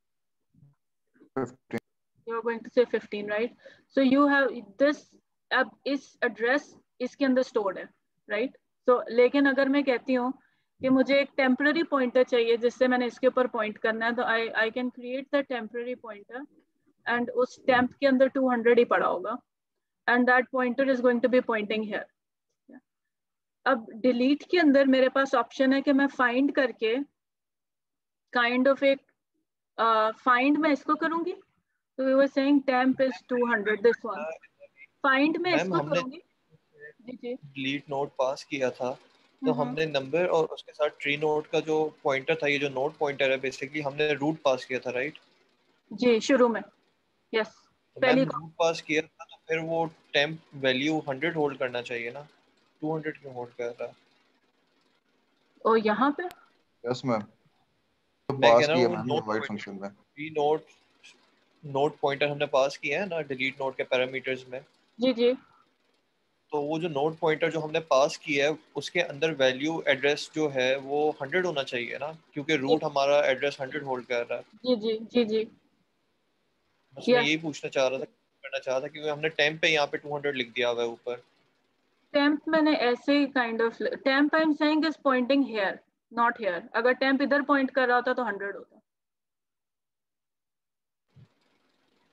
15। you are going to say 15, right? So you have this, अब इस एड्रेस इसके अंदर स्टोर्ड है, right? So लेकिन अगर मैं कहती हूँ कि मुझे एक टेम्पररी पॉइंटर चाहिए जिससे मैंने इसके ऊपर पॉइंट करना है, तो I can create the temporary pointer and उस टेम्प के अंदर 200 ही पड़ा होगा and that pointer is going to be pointing here. अब डिलीट के अंदर मेरे पास ऑप्शन है कि मैं फाइंड करके काइंड ऑफ एक फाइंड मैं इसको करूंगी, तो we were saying temp is 200, this one, find में मैम इसको हमने करूंगी, जी जी, डिलीट नोट पास किया था तो हमने नंबर और उसके साथ ट्री नोट का जो पॉइंटर था, ये जो नोट पॉइंटर है बेसिकली हमने रूट पास किया था, राइट? जी शुरू में, यस, तो पहली मैम रूट पास किया था तो फिर वो टेम्प वैल्यू 100 होल्ड करना चाहिए ना, 200 क्यों होल्ड कर रहा है? और यहाँ पे यस मैम, तो मैं पास कह रहा किया हूँ मैंने नोट वाइड फंक्शन में। ट्री नोट पॉइंटर हमने पास किया है ना डिलीट नोट के पैरामीटर्स में, जी जी तो वो जो नोट पॉइंटर जो हमने पास किया है उसके अंदर वैल्यू एड्रेस जो है वो 100 होना चाहिए ना, क्योंकि रूट हमारा एड्रेस 100 होल्ड कर रहा है। जी जी जी जी, बस मैं यस, यही पूछना चाह रहा था, करना चाह रहा था, क्योंकि हमने टेम्प पे यहाँ पे 200 लिख दिया हुआ है ऊपर। temp मैंने ऐसे ही kind of, temp I'm saying is pointing here not here, अगर temp इधर पॉइंट कर रहा होता तो 100 होता।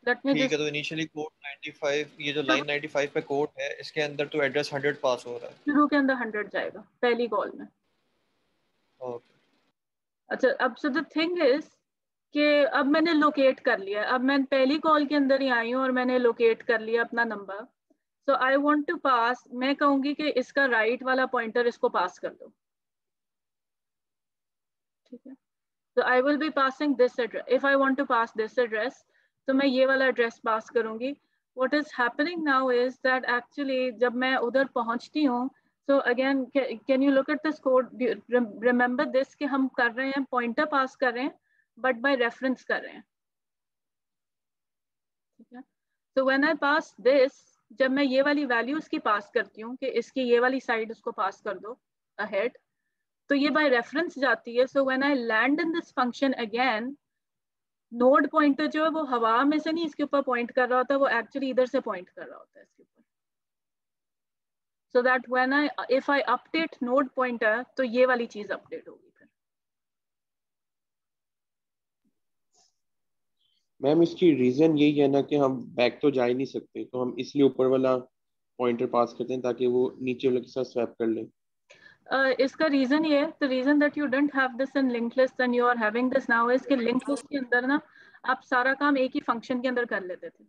लेट मी ठीक है, जस्ट, तो इनिशियली कोड 95, ये जो लाइन 95 पे कोड है इसके अंदर तो एड्रेस 100 पास हो रहा है। शुरू के अंदर 100 जाएगा पहली कॉल में। ओके, अच्छा, अब सो द थिंग इज कि अब मैंने लोकेट कर लिया, अब मैं पहली कॉल के अंदर ही आई हूँ और मैंने लोकेट कर लिया अपना number, so I want to pass, मैं कहूंगी कि इसका राइट वाला पॉइंटर इसको पास कर दो, ठीक है। So I will be passing this address. If I want to pass this address, तो मैं ये वाला address pass करूँगी. What is happening now is that actually जब मैं उधर पहुँचती हूँ, so again can you look at this code? Remember this कि हम कर रहे हैं pointer pass कर रहे हैं, but by reference कर रहे हैं. ठीक है? So when I pass this, जब मैं ये वाली value उसकी pass करती हूँ कि इसकी ये वाली side उसको pass कर दो ahead, तो ये by reference जाती है. So when I land in this function again, node pointer जो है वो हवा में से नहीं इसके ऊपर point कर रहा होता है, वो actually इधर से point कर रहा होता है इसके ऊपर. So that when if I update node pointer, तो ये वाली चीज update होगी फिर. मैम इसकी रीजन यही है ना कि हम बैक तो जा ही नहीं सकते, तो हम इसलिए ऊपर वाला पॉइंटर पास करते हैं ताकि वो नीचे वाले के साथ स्वैप कर ले. इसका रीजन ये है, the reason that you didn't have this in linked list and you are having this now is कि linked list के अंदर ना आप सारा काम एक ही function के अंदर कर लेते थे.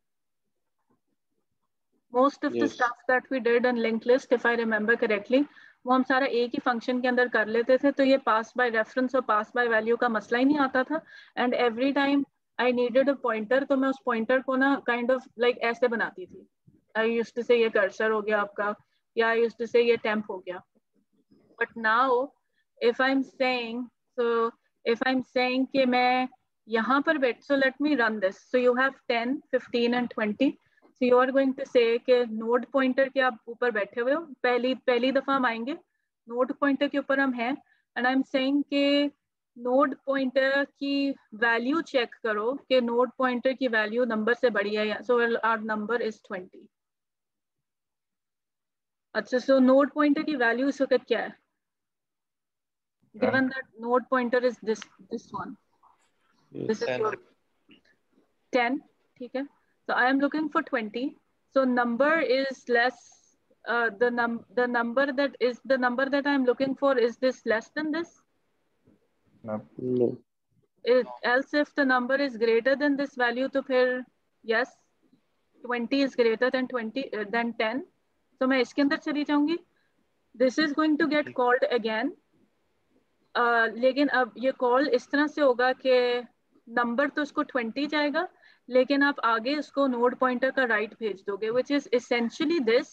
Most of the stuff that we did in linked list, if I remember correctly, वो हम सारा एक ही function के अंदर कर लेते थे, तो ये pass by reference और pass by value का मसला ही नहीं आता था. And every time I needed a pointer, तो मैं उस pointer को ना kind of like ऐसे बनाती थी. I used to say ये cursor हो गया आपका, या I used to say ये temp हो गया. But now, if I'm saying कि मैं यहाँ पर बैठ, so let me run this. So you have 10, 15 and 20. So you are going to say कि node pointer के आप ऊपर बैठे हुए हो, पहली दफा हम आएंगे, node pointer के ऊपर हम हैं, and I'm saying कि node pointer की value check करो कि node pointer की value number से बड़ी है या, so our number is 20. अच्छा, so node pointer की value इस वक्त क्या है? Given that node pointer is this one, this is your 10, ठीक है? So I am looking for 20. So number is less. The number that I am looking for, is this less than this? No. No. Else if the number is greater than this value, तो फिर yes, 20 is greater than 10. So मैं इसके अंदर चली जाऊंगी. This is going to get called again. लेकिन अब ये कॉल इस तरह से होगा कि नंबर तो उसको 20 जाएगा, लेकिन आप आगे उसको नोड पॉइंटर का राइट भेज दोगे, which is essentially this.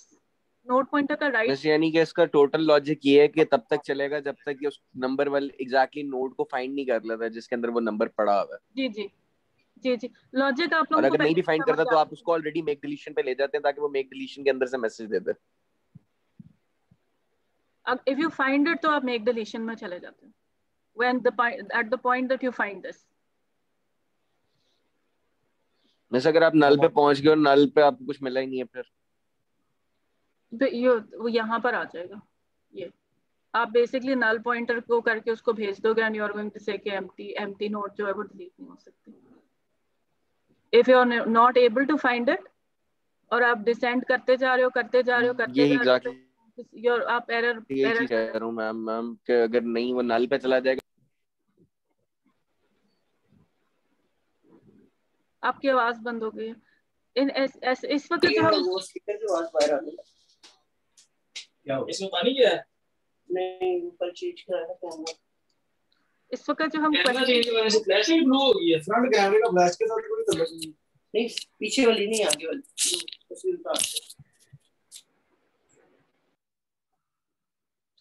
Node pointer का राइट, यानी कि इसका टोटल लॉजिक ये है कि तब तक चलेगा जब तक कि उस नंबर वाले एग्जैक्टली नोड को फाइंड नहीं कर लेता जिसके अंदर वो नंबर पड़ा हुआ है. जी जी जी जी, लॉजिक आप लोगों और को अगर नहीं भी फाइंड करता तो आप उसको ऑलरेडी मेक डिलीशन पे ले जाते हैं ताकि वो मेक डिलीशन के अंदर से message they they. If you find it तो आप मेक डिलीशन में चले जाते हैं when at the point that you find this. जैसे अगर आप नल पे पहुंच गए और नल पे आपको कुछ मिला ही नहीं है, फिर वो यहाँ पर आ जाएगा. ये आप बेसिकली नल पॉइंटर को करके उसको भेज दोगे and you are going to say कि empty node जो है वो डिलीट नहीं हो सकती. If you are not able to find it और आप डिसेंड करते जा रहे हो आप एरर कह रहा हूँ मैम कि अगर नहीं वो नल पे चला जाएगा. आपकी आवाज बंद हो गई है. इस वक्त जो हम इसमें पानी क्या है? नहीं, ऊपर चीज का है कैमरा. इस वक्त जो हम फ्लैश ही ब्लू हो गई है. फ्रंट कैमरे का फ्लैश के साथ कोई तल्लुक नहीं, पीछे वाली नहीं, आगे वाली तस्वीर उतार.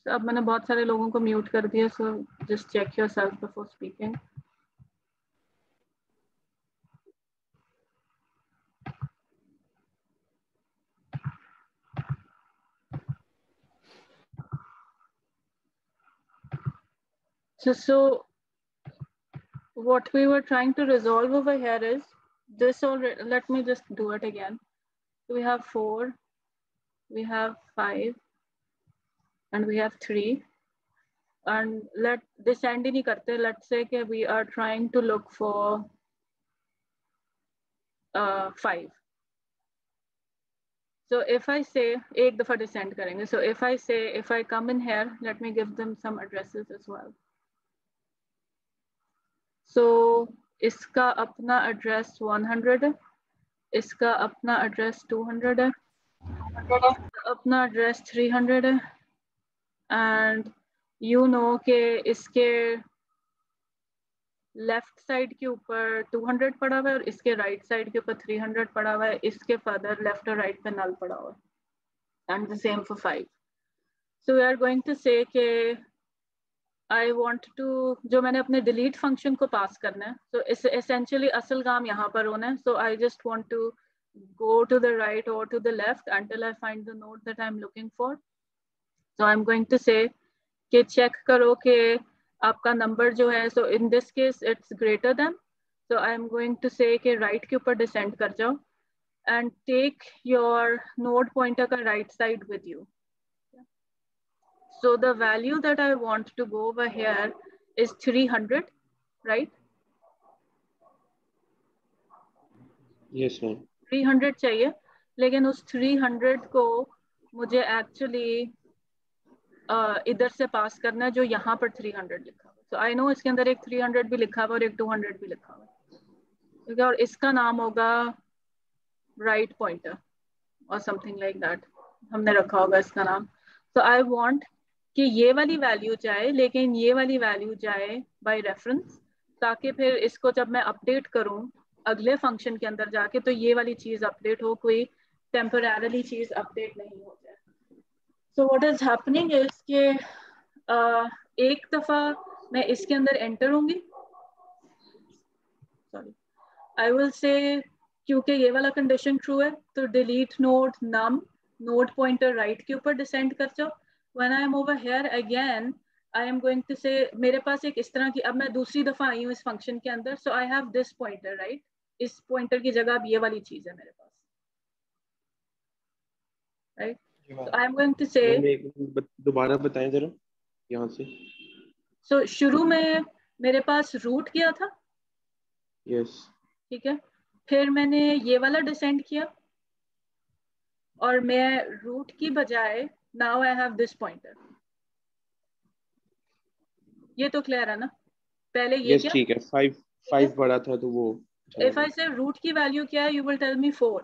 अब मैंने बहुत सारे लोगों को म्यूट कर दिया, so just check yourself before speaking. So what we were trying to resolve over here is this. Already, let me just do it again. So we have 4, we have 5, and we have 3. And let this end नहीं करते. Let's say कि we are trying to look for 5. So if I say एक दफा descend करेंगे. So if I come in here, let me give them some addresses as well. So इसका अपना address 100 है, इसका अपना address 200 है, अपना address 300 है, and you know कि इसके लेफ्ट साइड के ऊपर 200 पड़ा हुआ है और इसके राइट साइड के ऊपर 300 पड़ा हुआ है, इसके फर्दर लेफ्ट और राइट पे नल पड़ा हुआ है, and the same for 5. So we are going to say कि आई वांट टू, जो मैंने अपने डिलीट फंक्शन को पास करना है, सो एसेंशियली असल काम यहाँ पर होना है. So I just want to go to the right or to the left until I find the node that I'm looking for. So I'm going to say कि check करो कि आपका number जो है, so in this case it's greater than, so I'm going to say कि right के ऊपर descend कर जाओ and take your node pointer का right side with you. So the value that I want to go over here is 300, right? Yes ma'am. 300 चाहिए, लेकिन उस 300 को मुझे एक्चुअली इधर से पास करना है जो यहाँ पर 300 लिखा हुआ है. सो आई नो इसके अंदर एक 300 भी लिखा हुआ है और एक 200 भी लिखा हुआ है, ठीक है, और इसका नाम होगा राइट पॉइंटर और समथिंग लाइक दैट हमने रखा होगा इसका नाम. सो आई वांट कि ये वाली वैल्यू जाए, लेकिन ये वाली वैल्यू जाए बाय रेफरेंस, ताकि फिर इसको जब मैं अपडेट करूँ अगले फंक्शन के अंदर जाके तो ये वाली चीज अपडेट हो, कोई टेम्पररीली चीज अपडेट नहीं हो जाए. So what is happening is कि एक दफा मैं इसके अंदर एंटर होंगी, सॉरी आई विल से, क्योंकि ये वाला कंडीशन ट्रू है तो delete node num node pointer right के ऊपर डिसेंड कर जाओ. When I am over here again I am going to say, मेरे पास एक इस तरह की, अब मैं दूसरी दफा आई हूँ इस फंक्शन के अंदर, so I have this pointer right, इस पॉइंटर की जगह अब ये वाली चीज है मेरे पास, right. So I am going to say, दोबारा बताएं जरा यहाँ से. so शुरू में मेरे पास रूट किया था, Yes. ठीक है, फिर मैंने ये वाला डिसेंड किया और मैं रूट की बजाय now I have this pointer. ये तो क्लियर है ना? पहले ये क्या, ठीक है, 5 बड़ा था तो वो. इफ आई से रूट की वैल्यू क्या है, you will tell me 4.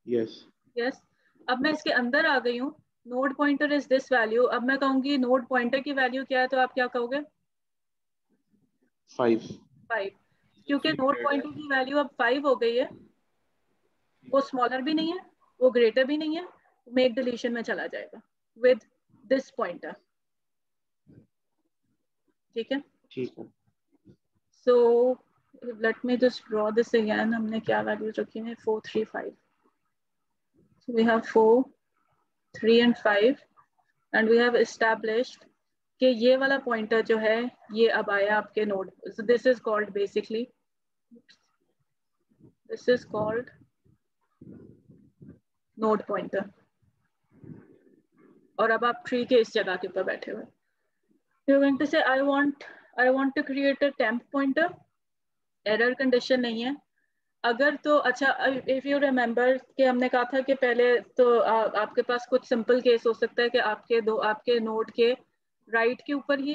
Yes. अब मैं इसके अंदर आ गई हूँ, node pointer is this value, अब मैं कहूंगी नोड पॉइंटर की वैल्यू क्या है, तो आप क्या कहोगे? 5. क्योंकि नोड पॉइंटर की वैल्यू अब 5 हो गई है, वो स्मॉलर भी नहीं है, वो ग्रेटर भी नहीं है, मेक डिलीशन में चला जाएगा विद दिस पॉइंटर. ठीक है. So let me just draw this again. हमने क्या वैल्यू रखी है? 4 3 5. So we have 4 3 and 5 and we have established कि ये वाला पॉइंटर जो है ये अब आया आपके node. So this is called basically, this is called node pointer. और अब आप ट्री के इस जगह के ऊपर बैठे हुए. You're going to say I want to create a temp pointer. Error condition नहीं है. अगर तो अच्छा, इफ यू रिमेम्बर कि हमने कहा था कि पहले तो आपके पास कुछ सिंपल केस हो सकता है कि आपके नोड के राइट के ऊपर ही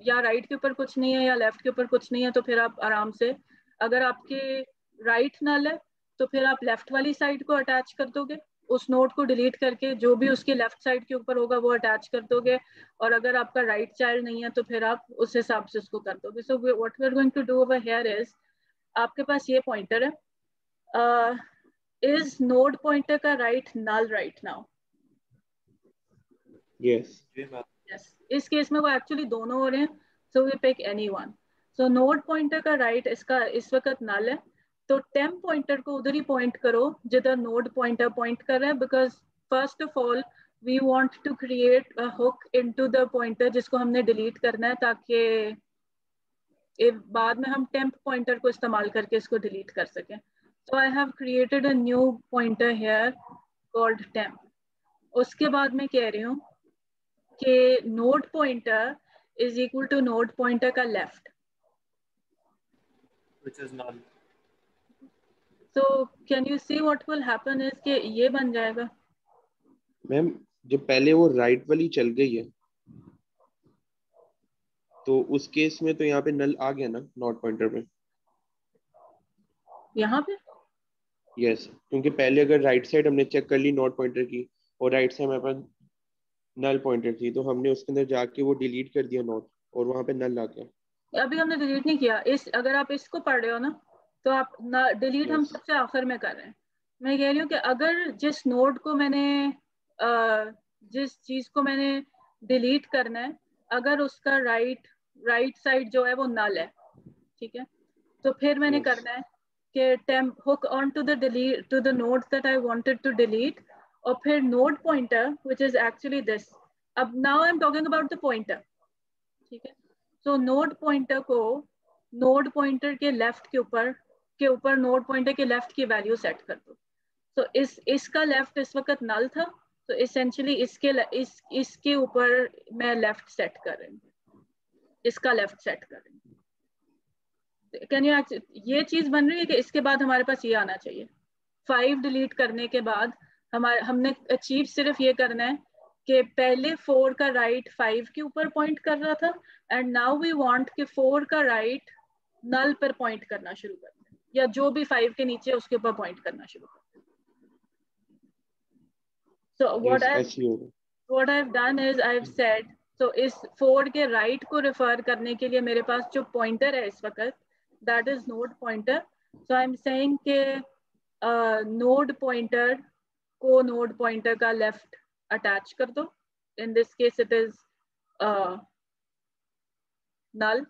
या राइट के ऊपर कुछ नहीं है या लेफ्ट के ऊपर कुछ नहीं है, तो फिर आप आराम से, अगर आपके राइट नल है तो फिर आप लेफ्ट वाली साइड को अटैच कर दोगे, उस नोड को डिलीट करके जो भी उसके लेफ्ट साइड के ऊपर होगा वो अटैच कर दोगे, और अगर आपका राइट चाइल्ड नहीं है तो फिर आप उस हिसाब से उसको कर दोगे. So what we are going to do over here is, आपके पास ये पॉइंटर है, इज नोड पॉइंटर का right null right now? Yes. इस केस में वो एक्चुअली दोनों हो रहे हैं, so we pick any one. So node pointer का राइट इसका इस वक्त नल है, तो टेम्प पॉइंटर को उधर ही पॉइंट करो जिधर नोड पॉइंटर पॉइंट कर रहा है, because first of all we want to create a hook into the pointer जिसको हमने डिलीट करना है, ताकि बाद में हम टेम्प पॉइंटर को इस्तेमाल करके इसको डिलीट कर सकें. So I have created a new pointer here called temp. उसके बाद मैं कह रही हूँ कि node pointer is equal to node pointer का left, which is null. So can you see what will happen is कि ये बन जाएगा. मैम जब पहले वो राइट वाली चल गई है तो उस केस में तो यहाँ पे नल आ गया ना नोड पॉइंटर पे. यहाँ पे यस, क्योंकि पहले अगर राइट साइड हमने चेक कर ली नोड पॉइंटर की और राइट साइड हमारे पास नल पॉइंटर थी, तो हमने उसके अंदर जाके वो डिलीट कर दिया नोड और वहाँ पे नल आ गया. अभी हमने डिलीट नहीं किया। इस अगर आप इसको पढ़ रहे हो ना तो आप ना डिलीट हम Yes. सबसे आखिर में कर रहे हैं। मैं कह रही हूँ कि अगर जिस नोड को मैंने जिस चीज को मैंने डिलीट करना है, अगर उसका राइट साइड जो है वो नल है, ठीक है, तो फिर मैंने Yes. करना है कि temp hook on to the delete to the nodes that I wanted to delete, और फिर node pointer which is actually this. अब now I'm talking about the pointer, ठीक है। So node pointer को node pointer के left के ऊपर node pointer के लेफ्ट की वैल्यू सेट कर दो। तो इसका लेफ्ट इस वक्त नल था, तो essentially इसके ऊपर मैं लेफ्ट सेट कर रही हूँ, इसका लेफ्ट सेट कर रही हूँ। कैन यू ये चीज बन रही है कि इसके बाद हमारे पास ये आना चाहिए। 5 डिलीट करने के बाद हमने अचीव सिर्फ ये करना है कि पहले 4 का राइट 5 के ऊपर पॉइंट कर रहा था, एंड नाउ वी वांट कि 4 का राइट नल पर पॉइंट करना शुरू कर दें, या जो भी 5 के नीचे उसके ऊपर पॉइंट करना शुरू कर दें। So what I've done is I've said, so इस 4 के राइट को रेफर करने के लिए मेरे पास जो पॉइंटर है इस वक्त, that is node pointer. So I'm saying कि node pointer को node pointer का left attach कर दो. In this case it is null.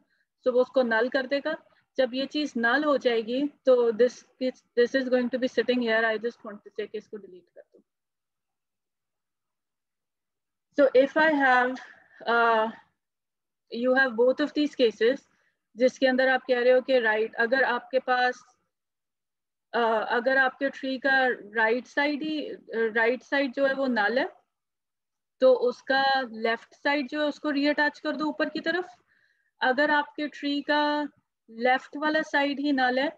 So वो उसको null कर देगा। जब ये चीज null हो जाएगी तो this is going to be sitting here. I just want to say कि इसको delete कर दो। So if I have you have both of these cases जिसके अंदर आप कह रहे हो कि राइट अगर आपके पास अगर आपके ट्री का राइट साइड जो है वो नल है, तो उसका लेफ्ट साइड जो है उसको रीअटैच कर दो ऊपर की तरफ। अगर आपके ट्री का लेफ्ट वाला साइड ही नल है,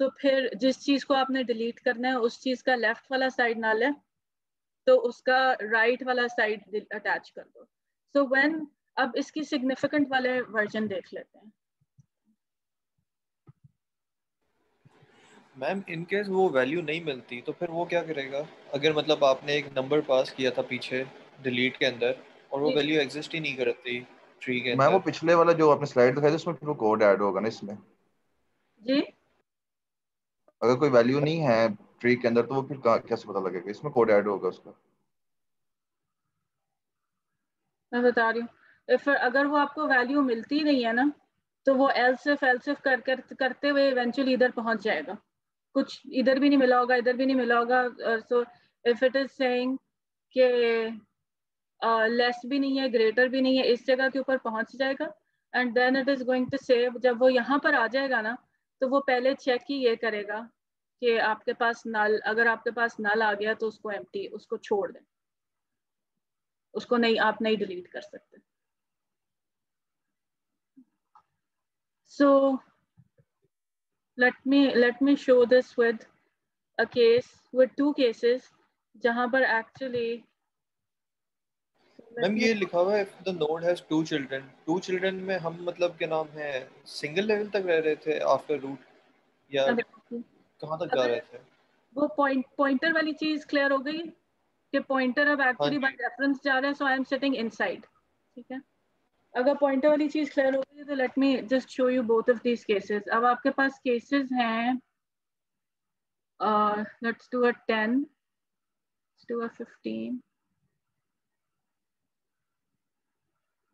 तो फिर जिस चीज को आपने डिलीट करना है उस चीज का लेफ्ट वाला साइड नल है, तो उसका राइट वाला साइड अटैच कर दो। सो व्हेन अब इसकी सिग्निफिकेंट वाले वर्जन देख लेते हैं। मैम इन केस वो वैल्यू नहीं मिलती तो फिर वो क्या करेगा? अगर मतलब आपने एक नंबर पास किया था पीछे डिलीट के अंदर और वो वैल्यू एग्जिस्ट ही नहीं करती ट्री के मैं वो अंदर, पिछले वाला जो आपने स्लाइड दिखाई थी उसमें फिर वो कोड ऐड होगा ना इसमें। जी अगर कोई वैल्यू नहीं है ट्री के अंदर तो वो फिर कैसे पता लगेगा? इसमें कोड ऐड होगा उसका। मैं बता रही हूँ, फिर अगर वो आपको वैल्यू मिलती नहीं है ना, तो वो एल्स इफ करते हुए इवेंचुअली इधर पहुंच जाएगा। कुछ इधर भी नहीं मिला होगा, इधर भी नहीं मिला होगा। So if it is saying कि लेस भी नहीं है ग्रेटर भी नहीं है, इस जगह के ऊपर पहुंच जाएगा। And then it is going to save. जब वो यहाँ पर आ जाएगा ना, तो वो पहले चेक ही ये करेगा कि आपके पास नल, अगर आपके पास नल आ गया तो उसको एम्प्टी, उसको छोड़ दें, उसको नहीं, आप नहीं डिलीट कर सकते। So let me show this with a case, with 2 cases जहां पर actually मैम ये लिखा हुआ है if the node has 2 children में हम मतलब क्या नाम है सिंगल लेवल तक रह रहे थे आफ्टर रूट, या कहाँ तक जा अगर रहे थे? वो पॉइंटर वाली चीज क्लियर हो गई कि पॉइंटर अब एक्चुअली बाय रेफरेंस जा रहा है, so I am sitting inside, ठीक है। अगर पॉइंटर वाली चीज क्लियर हो गई तो let me just show you both of these cases. अब आपके पास केसेस हैं, let's do a 10, let's do a 15।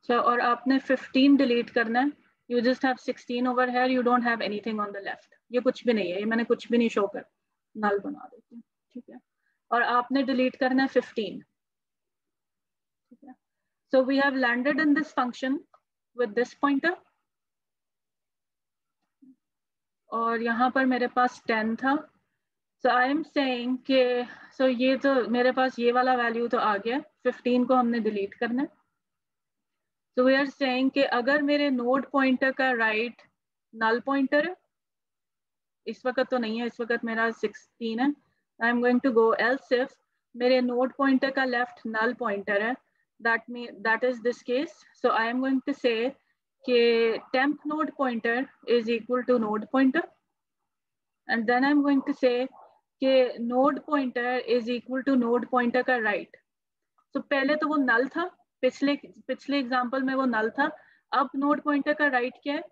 So, और आपने 15 डिलीट करना है। You just have 16 over here, you don't have anything on the left. ये कुछ भी नहीं है, ये मैंने कुछ भी नहीं शो कर, नल बना देती हूँ, ठीक है। और आपने डिलीट करना है 15, ठीक है। So we have landed in this function with this pointer, और यहाँ पर मेरे पास 10 था। सो आई एम सेइंग कि सो ये तो मेरे पास ये वाला वैल्यू तो आ गया, 15 को हमने डिलीट करना है। So we are saying कि अगर मेरे नोड पॉइंटर का राइट नल पॉइंटर है, इस वक्त तो नहीं है, इस वक्त मेरा 16 है, I am going to go else if मेरे नोड पॉइंटर का लेफ्ट नल पॉइंटर है, that is this case. So I am going to say कि temp node pointer is equal to node pointer, and then I am going to say कि node pointer is equal to node pointer का right. So पहले तो वो नल था, पिछले example में वो नल था। अब नोड पॉइंटर का राइट क्या है?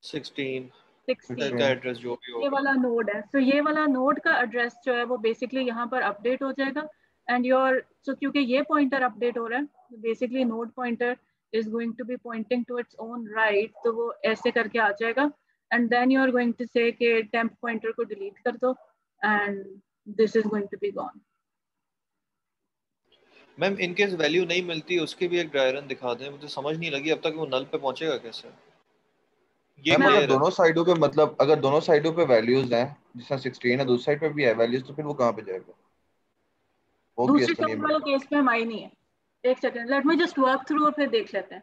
16 16 का एड्रेस जो भी ये होगा। वाला नोड है। तो ये वाला नोड का एड्रेस जो है वो बेसिकली यहाँ पर अपडेट हो जाएगा एंड योर सो क्योंकि ये पॉइंटर अपडेट हो रहा है basically node pointer is going to be pointing to its own right, तो वो ऐसे करके आ जाएगा and then you are going to say कि टेम्प पॉइंटर को डिलीट कर दो and this is going to be gone. Ma'am in case value नहीं मिलती उसके भी एक डायग्राम दिखा दें, मुझे समझ नहीं लगी अब तक वो नल पे पहुंचेगा कैसे। ये मैम अगर क्लियर है। दोनों साइडों पे मतलब अगर दोनों साइडों पे वैल्यूज हैं जिसमें 16 है दूसरी साइड पे भी है वैल्यूज तो फिर वो कहाँ पे जाएगा? वो दूसरी केस तो नहीं साइड है वाले मेरे पास। केस में हम आई नहीं है। एक second let me just work through और फिर देख लेते हैं।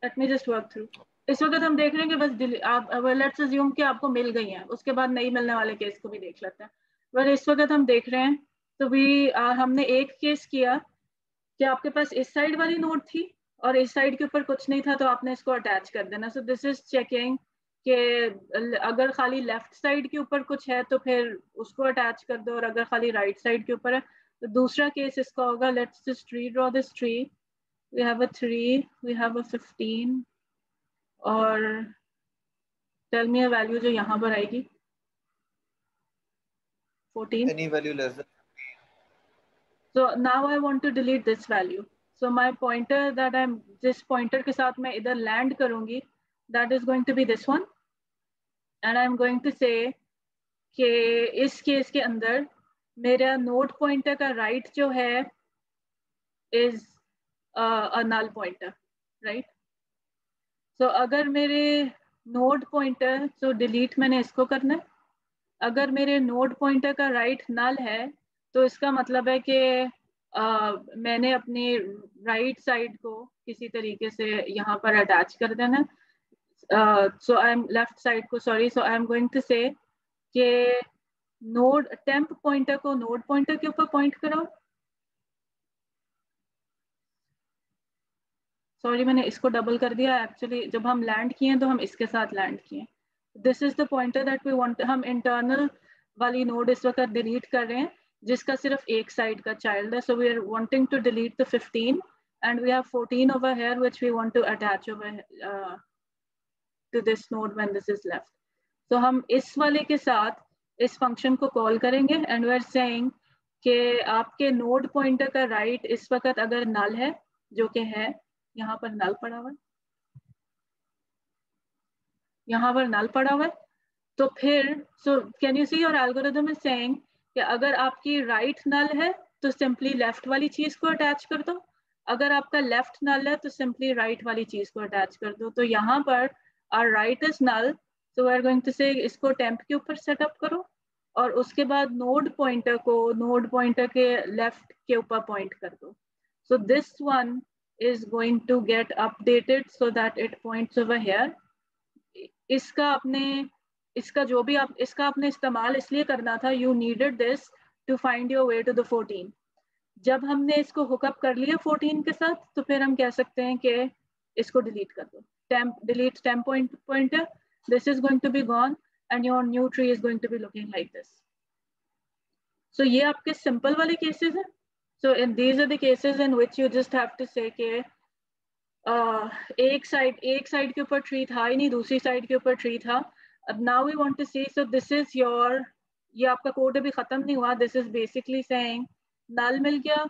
Let me just work through. इस वक्त हम देख रहे हैं कि बस आप लेट्स अज्यूम कि आपको मिल गई हैं, उसके बाद नहीं मिलने वाले केस को भी देख लेते हैं। बट इस वक्त हम देख रहे हैं तो भी हमने एक केस किया कि आपके पास इस साइड वाली नोट थी और इस साइड के ऊपर कुछ नहीं था तो आपने इसको अटैच कर देना। सो दिस इज चेकिंग कि अगर खाली लेफ्ट साइड के ऊपर कुछ है तो फिर उसको अटैच कर दो और अगर खाली राइट साइड के ऊपर है तो दूसरा केस इसका होगा let's just tree draw this tree. We have a 3, we have a 15 और टेल मी अ वैल्यू जो यहाँ पर आएगी 14। Any value less than So now I want to delete this value. So my pointer that I'm जिस pointer के साथ मैं इधर land करूँगी that is going to be this one and I'm going to say कि इस case के अंदर मेरा node pointer का right जो है is a null pointer, right? So अगर मेरे node pointer so delete मैंने इसको करना है, अगर मेरे node pointer का right null है तो इसका मतलब है कि मैंने अपनी राइट साइड को किसी तरीके से यहाँ पर अटैच कर देना। So I am left side को sorry so I am going to say कि नोड टेम्प पॉइंटर को नोड पॉइंटर के ऊपर पॉइंट कराओ। सॉरी मैंने इसको डबल कर दिया, एक्चुअली जब हम लैंड किए तो हम इसके साथ लैंड किए। This is the pointer that we want. हम इंटरनल वाली नोड इस वक्त डिलीट कर रहे हैं जिसका सिर्फ एक साइड का चाइल्ड है। So we are wanting to delete the 15 and we have 14 over here which we want to attach over to this node when this is left. So हम इस वाले के साथ इस फंक्शन को कॉल करेंगे and we are saying कि आपके नोड पॉइंटर का राइट इस वक्त अगर नल है जो कि है यहाँ पर नल पड़ा हुआ है, यहाँ पर नल पड़ा हुआ है तो फिर so can you see your algorithm is saying कि अगर आपकी राइट नल है तो सिंपली लेफ्ट वाली चीज को अटैच कर दो, अगर आपका लेफ्ट नल है तो सिंपली राइट वाली चीज को अटैच कर दो। तो यहाँ पर our right is null so we are going to say इसको टेम्प के ऊपर सेटअप करो और उसके बाद नोड पॉइंटर को नोड पॉइंटर के लेफ्ट के ऊपर पॉइंट कर दो। सो this one is going to get updated so that it points over here. इसका जो भी आप इसका आपने इस्तेमाल इसलिए करना था, you needed this to find your way to the 14. जब हमने इसको हुकअप कर लिया 14 के साथ तो फिर हम कह सकते हैं कि इसको डिलीट कर दो, delete temp pointer, this is going to be gone and your new tree is going to be looking like this. So ये आपके simple वाले cases हैं. So in these are the cases in which you just have to say कि एक side के ऊपर tree था ही नहीं, दूसरी साइड के ऊपर ट्री था। अब now we want to see so this is your, ये आपका कोड अभी खत्म नहीं हुआ। This is basically saying null मिल गया,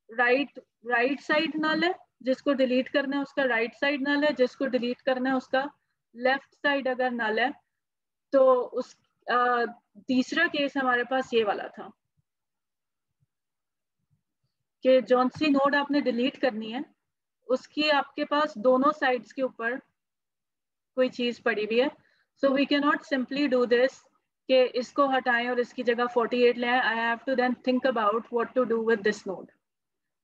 राइट साइड नल है, जिसको डिलीट करना है उसका राइट साइड नल है, जिसको डिलीट करना है उसका लेफ्ट साइड अगर नल है। तो उस तीसरा केस हमारे पास ये वाला था कि जौन सी नोड आपने डिलीट करनी है उसकी आपके पास दोनों साइड्स के ऊपर कोई चीज पड़ी हुई है। So we cannot simply do this कि इसको हटाएं और इसकी जगह 48 ले आए। I have to then think about what to do with this node.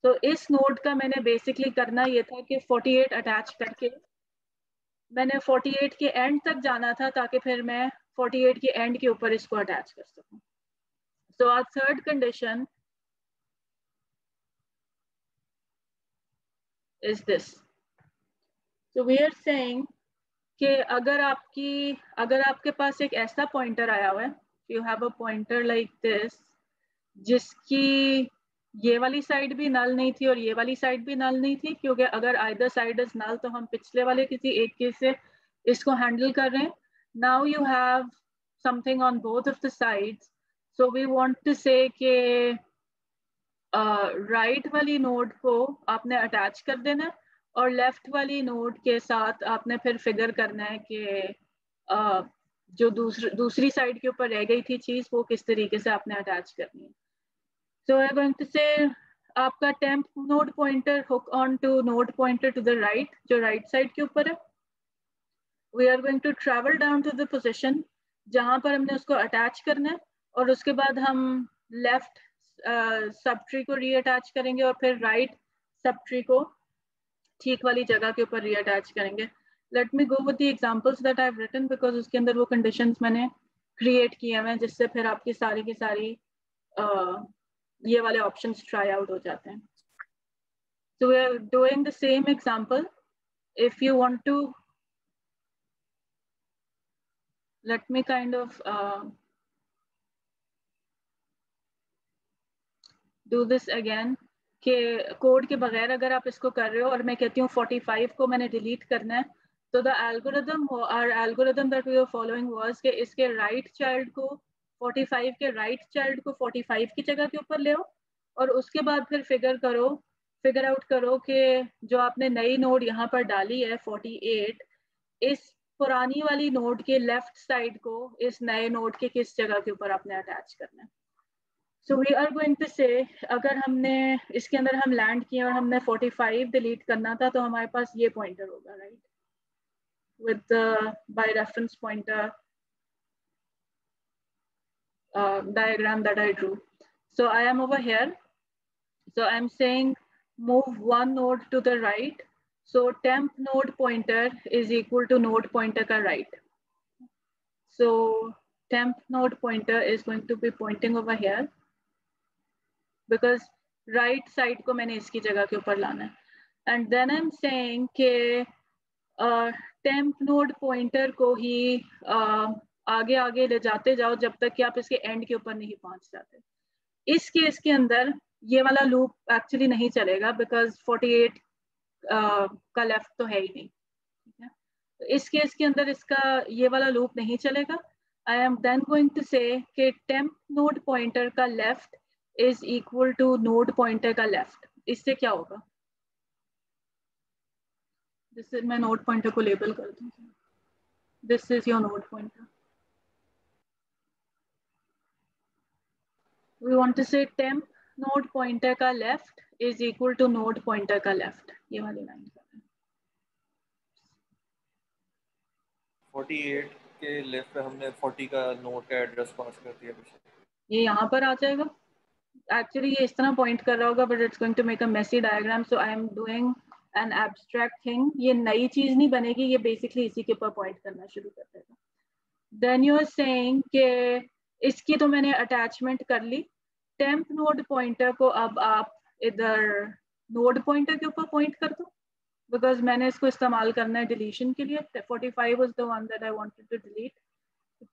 तो इस नोड का मैंने बेसिकली करना ये था कि 48 अटैच करके मैंने 48 के एंड तक जाना था ताकि फिर मैं 48 के एंड के ऊपर इसको अटैच कर सकूं। So our third condition is this. So we are saying कि अगर आपके पास एक ऐसा पॉइंटर आया हुआ है, you have a pointer like this जिसकी ये वाली साइड भी नल नहीं थी और ये वाली साइड भी नल नहीं थी, क्योंकि अगर either side is null तो हम पिछले वाले किसी एक केस से इसको हैंडल कर रहे हैं। now you have something on both of the sides. So we want to say कि right वाली नोड को आपने अटैच कर देना है और लेफ्ट वाली नोड के साथ आपने फिर फिगर करना है कि जो दूसरी साइड के ऊपर रह गई थी चीज वो किस तरीके से आपने अटैच करनी है. So we're going to say आपका temp node pointer hook on to node pointer to the right, जो right side के ऊपर है. We are going to travel down to the position जहाँ पर हमने उसको attach करना है और उसके बाद हम left subtree को reattach करेंगे और फिर right subtree को ठीक वाली जगह के ऊपर reattach करेंगे. Let me go with the examples that I've written because उसके अंदर वो conditions मैंने create किए हैं जिससे फिर आपकी सारी की सारी ये वाले options try out हो जाते हैं. So we are doing the same example. If you want to, let me kind of do this again. कि कोड के बगैर अगर आप इसको कर रहे हो और मैं कहती हूँ 45 को मैंने डिलीट करना है तो the algorithm our algorithm that we were following was कि इसके right child को 45 के right child को 45 की जगह के ऊपर ले आओ और उसके बाद फिर फिगर आउट करो कि जो आपने नई नोड यहाँ पर डाली है 48 इस पुरानी वाली नोड के लेफ्ट साइड को इस नए नोड के किस जगह के ऊपर आपने अटैच करना है. So we are going to say अगर हमने इसके अंदर हम लैंड किए और हमने 45 डिलीट करना था तो हमारे पास ये पॉइंटर होगा, right, with the by reference pointer diagram that I drew. So I am over here. So I'm saying move one node to the right. So temp node pointer is equal to node pointer ka right. So temp node pointer is going to be pointing over here because right side को मैंने इसकी जगह के ऊपर लाना है. And then I'm saying कि temp node pointer को ही आगे आगे ले जाते जाओ जब तक कि आप इसके end के ऊपर नहीं पहुंच जाते. इस केस के अंदर ये वाला लूप एक्चुअली नहीं चलेगा बिकॉज 48 का लेफ्ट तो है ही नहीं, ठीक है. तो इस केस के अंदर इसका ये वाला लूप नहीं चलेगा. I am then going to say कि टेम्प नोड पॉइंटर का left is equal to node pointer का लेफ्ट. इससे क्या होगा, जिससे मैं नोड पॉइंटर को लेबल कर दूं. This is your node pointer. We want to say temp node pointer का left is equal to node pointer का लेफ्ट. ये वाली लाइन कर रहे हैं. 48 के लेफ्ट पे हमने 40 का नोड का एड्रेस पास कर दिया. ये यहाँ पर आ जाएगा. एक्चुअली ये इस तरह पॉइंट कर रहा होगा but it's going to make a messy diagram. So I am doing an abstract thing. ये नई चीज नहीं बनेगी, ये बेसिकली इसी के ऊपर पॉइंट करना शुरू कर देगा. देन यू आर सेइंग कि इसकी तो मैंने अटैचमेंट कर ली. टेम्प नोड पॉइंटर को अब आप इधर नोड पॉइंटर के ऊपर पॉइंट कर दो बिकॉज मैंने इसको इस्तेमाल करना है डिलीशन के लिए. 45 was the one that I wanted to delete.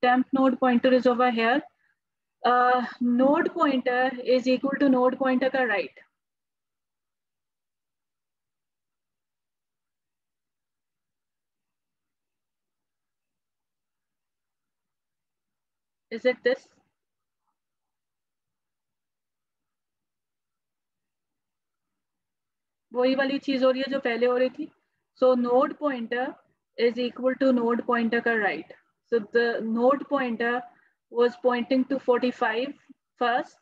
Temp node pointer is over here. Node pointer is equal to node pointer का right. Is it this? वही वाली चीज हो रही है जो पहले हो रही थी. So node pointer is equal to node pointer का right. So the node pointer was pointing to 45 first.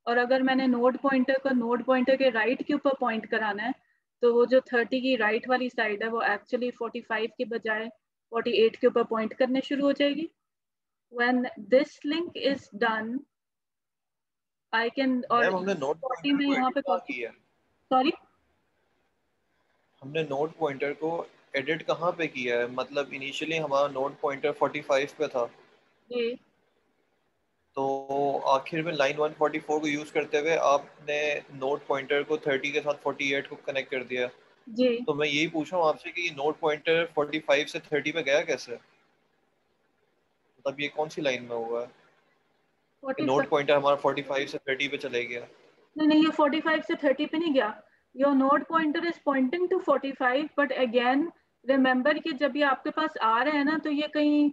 और अगर मैंने node pointer को node pointer के right के ऊपर point कराना है तो वो जो 30 की right वाली side है वो actually 45 के बजाय 48 के ऊपर point करने शुरू हो जाएगी. When this link is done, I can और हमने नोड 40 में यहाँ पे कॉपी. सॉरी, हमने नोड पॉइंटर को एडिट कहाँ पे किया है? मतलब इनिशियली हमारा नोड पॉइंटर 45 पे था जी. तो आखिर में लाइन 144 को यूज करते हुए आपने नोड पॉइंटर को 30 के साथ 48 को कनेक्ट कर दिया जी. तो मैं यही पूछ रहा हूँ आपसे कि नोड पॉइंटर 45 से 30 पे गया कैसे? मतलब ये कौन सी लाइन में हुआ है? नोड पॉइंटर हमारा 45 से 30 पे चले गया. नहीं, ये 45 से 30 पे नहीं गया. Your node pointer is pointing to 45, but again remember कि जब ये आपके पास आ रहा है ना तो ये कहीं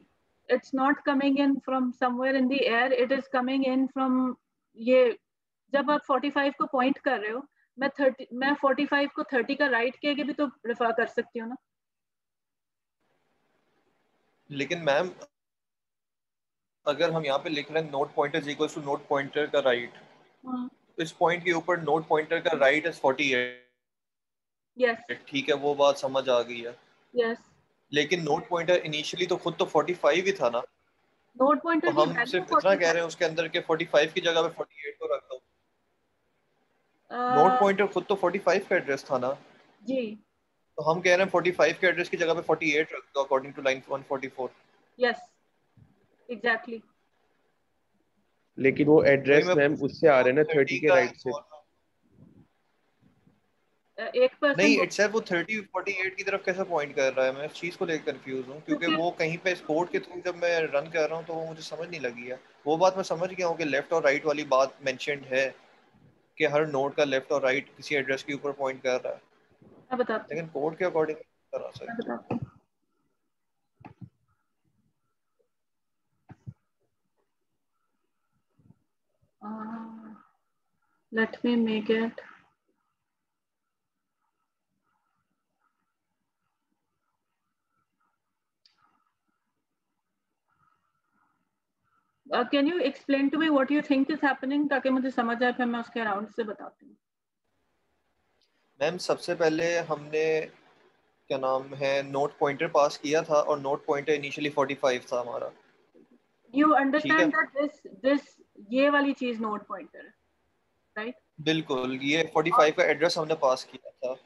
it's not coming in from somewhere in the air, it is coming in from ये जब आप 45 को पॉइंट कर रहे हो, मैं 45 को 30 का राइट के आगे भी तो रेफर कर सकती हूँ ना। लेकिन मैम अगर हम यहाँ पे लिख रहे हैं node pointer is equal to node pointer का राइट, तो इस पॉइंट के ऊपर नोट पॉइंटर का राइट इज 48। यस ठीक है, वो बात समझ आ गई है। यस लेकिन नोट पॉइंटर इनिशियली तो खुद तो 45 ही था ना, नोट तो पॉइंटर की हम वैल्यू सिर्फ इतना कह रहे हैं उसके अंदर के 45 की जगह पे 48 को रख दो। नोट पॉइंटर खुद तो 45 का एड्रेस था ना, जी तो हम कह रहे हैं 45 के एड्रेस की जगह पे 48 रख दो according to line 144। Yes exactly. लेकिन वो वही एड्रेस मैं मैम उससे आ रहे हैं ना 30 के का राइट से। एक पर्सन नहीं, इट्स वो 30 48 की तरफ कैसे पॉइंट कर रहा है, मैं इस चीज को लेकर कंफ्यूज हूँ, क्योंकि वो कहीं पे कोड के थ्रू जब मैं रन कर रहा हूँ तो वो मुझे समझ नहीं लगी है। वो बात मैं समझ गया हूँ कि लेफ्ट और राइट वाली बात मेंशन्ड है कि हर नोड का लेफ्ट और राइट किसी एड्रेस के ऊपर पॉइंट कर रहा है, मैं बताती हूँ, लेकिन कोड के अकॉर्डिंग तरह से मैं बताती हूँ। Let me make it. Can you explain to me what you think is happening ताकि मुझे समझ आए, फिर मैं उसके अराउंड से बताती हूँ। मैम सबसे पहले हमने क्या नाम है नोट पॉइंटर पास किया था और नोट पॉइंटर इनिशियली 45 था हमारा। You ठीक है, understand that this ये वाली चीज नोट पॉइंटर है, राइट? बिल्कुल, ये 45 का एड्रेस हमने पास किया था।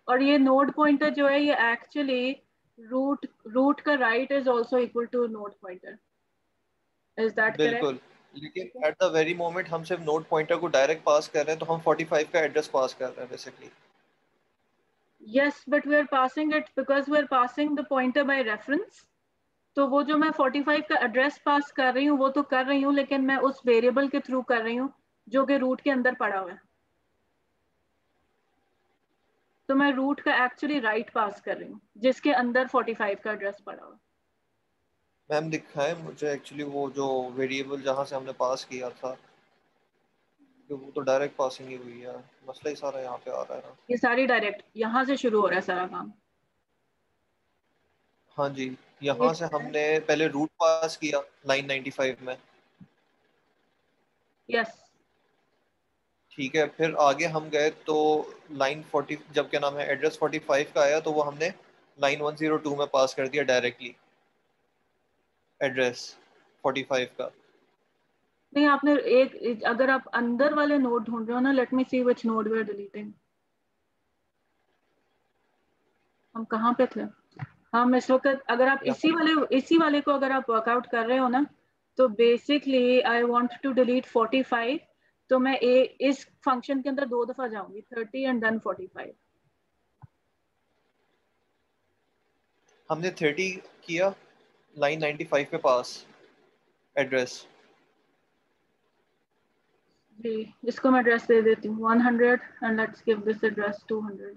और ये नोड पॉइंटर जो है ये एक्चुअली रूट का right is also equal to node pointer, is that correct? बिल्कुल, लेकिन एट द वेरी मोमेंट हम सिर्फ नोट पॉइंटर को डायरेक्ट पास कर रहे हैं, तो हम 45 का एड्रेस पास कर रहे हैं basically. Yes but we are passing it because we are passing the pointer by reference. तो वो जो मैं 45 का एड्रेस पास कर रही हूँ वो तो कर रही हूँ, लेकिन मैं उस वेरिएबल के थ्रू कर रही हूँ जो कि रूट के अंदर पड़ा हुआ है। तो मैं रूट का एक्चुअली राइट पास कर रही हूँ जिसके अंदर 45 का एड्रेस पड़ा हुआ है। मैम दिखाएं मुझे एक्चुअली वो जो वेरिएबल जहाँ से हमने पास किया था, कि वो तो डायरेक्ट पासिंग ही हुई है, मसला ही सारा यहाँ पे आ रहा है ना। ये सारी डायरेक्ट यहाँ से शुरू हो रहा है सारा काम। हाँ जी, ये यहाँ से हमने पहले रूट पास किया लाइन 95 में। यस ठीक है, फिर आगे हम गए तो लाइन 40 जब क्या नाम है एड्रेस 45 का आया तो वो हमने लाइन 102 में पास कर दिया डायरेक्टली एड्रेस 45 का। नहीं, आपने एक अगर आप अंदर वाले नोड ढूंढ रहे हो ना, let me see which node we are deleting. हम कहाँ पे थे? हम इस वक्त अगर आप इसी वाले को अगर आप वर्कआउट कर रहे हो ना, तो basically I want to delete 45। तो मैं इस फंक्शन के अंदर 2 दफा जाऊंगी, 30 एंड देन 45। हमने 30 किया लाइन 95 पे पास एड्रेस। जी, इसको मैं एड्रेस दे देती हूँ 100 and let's give this address 200।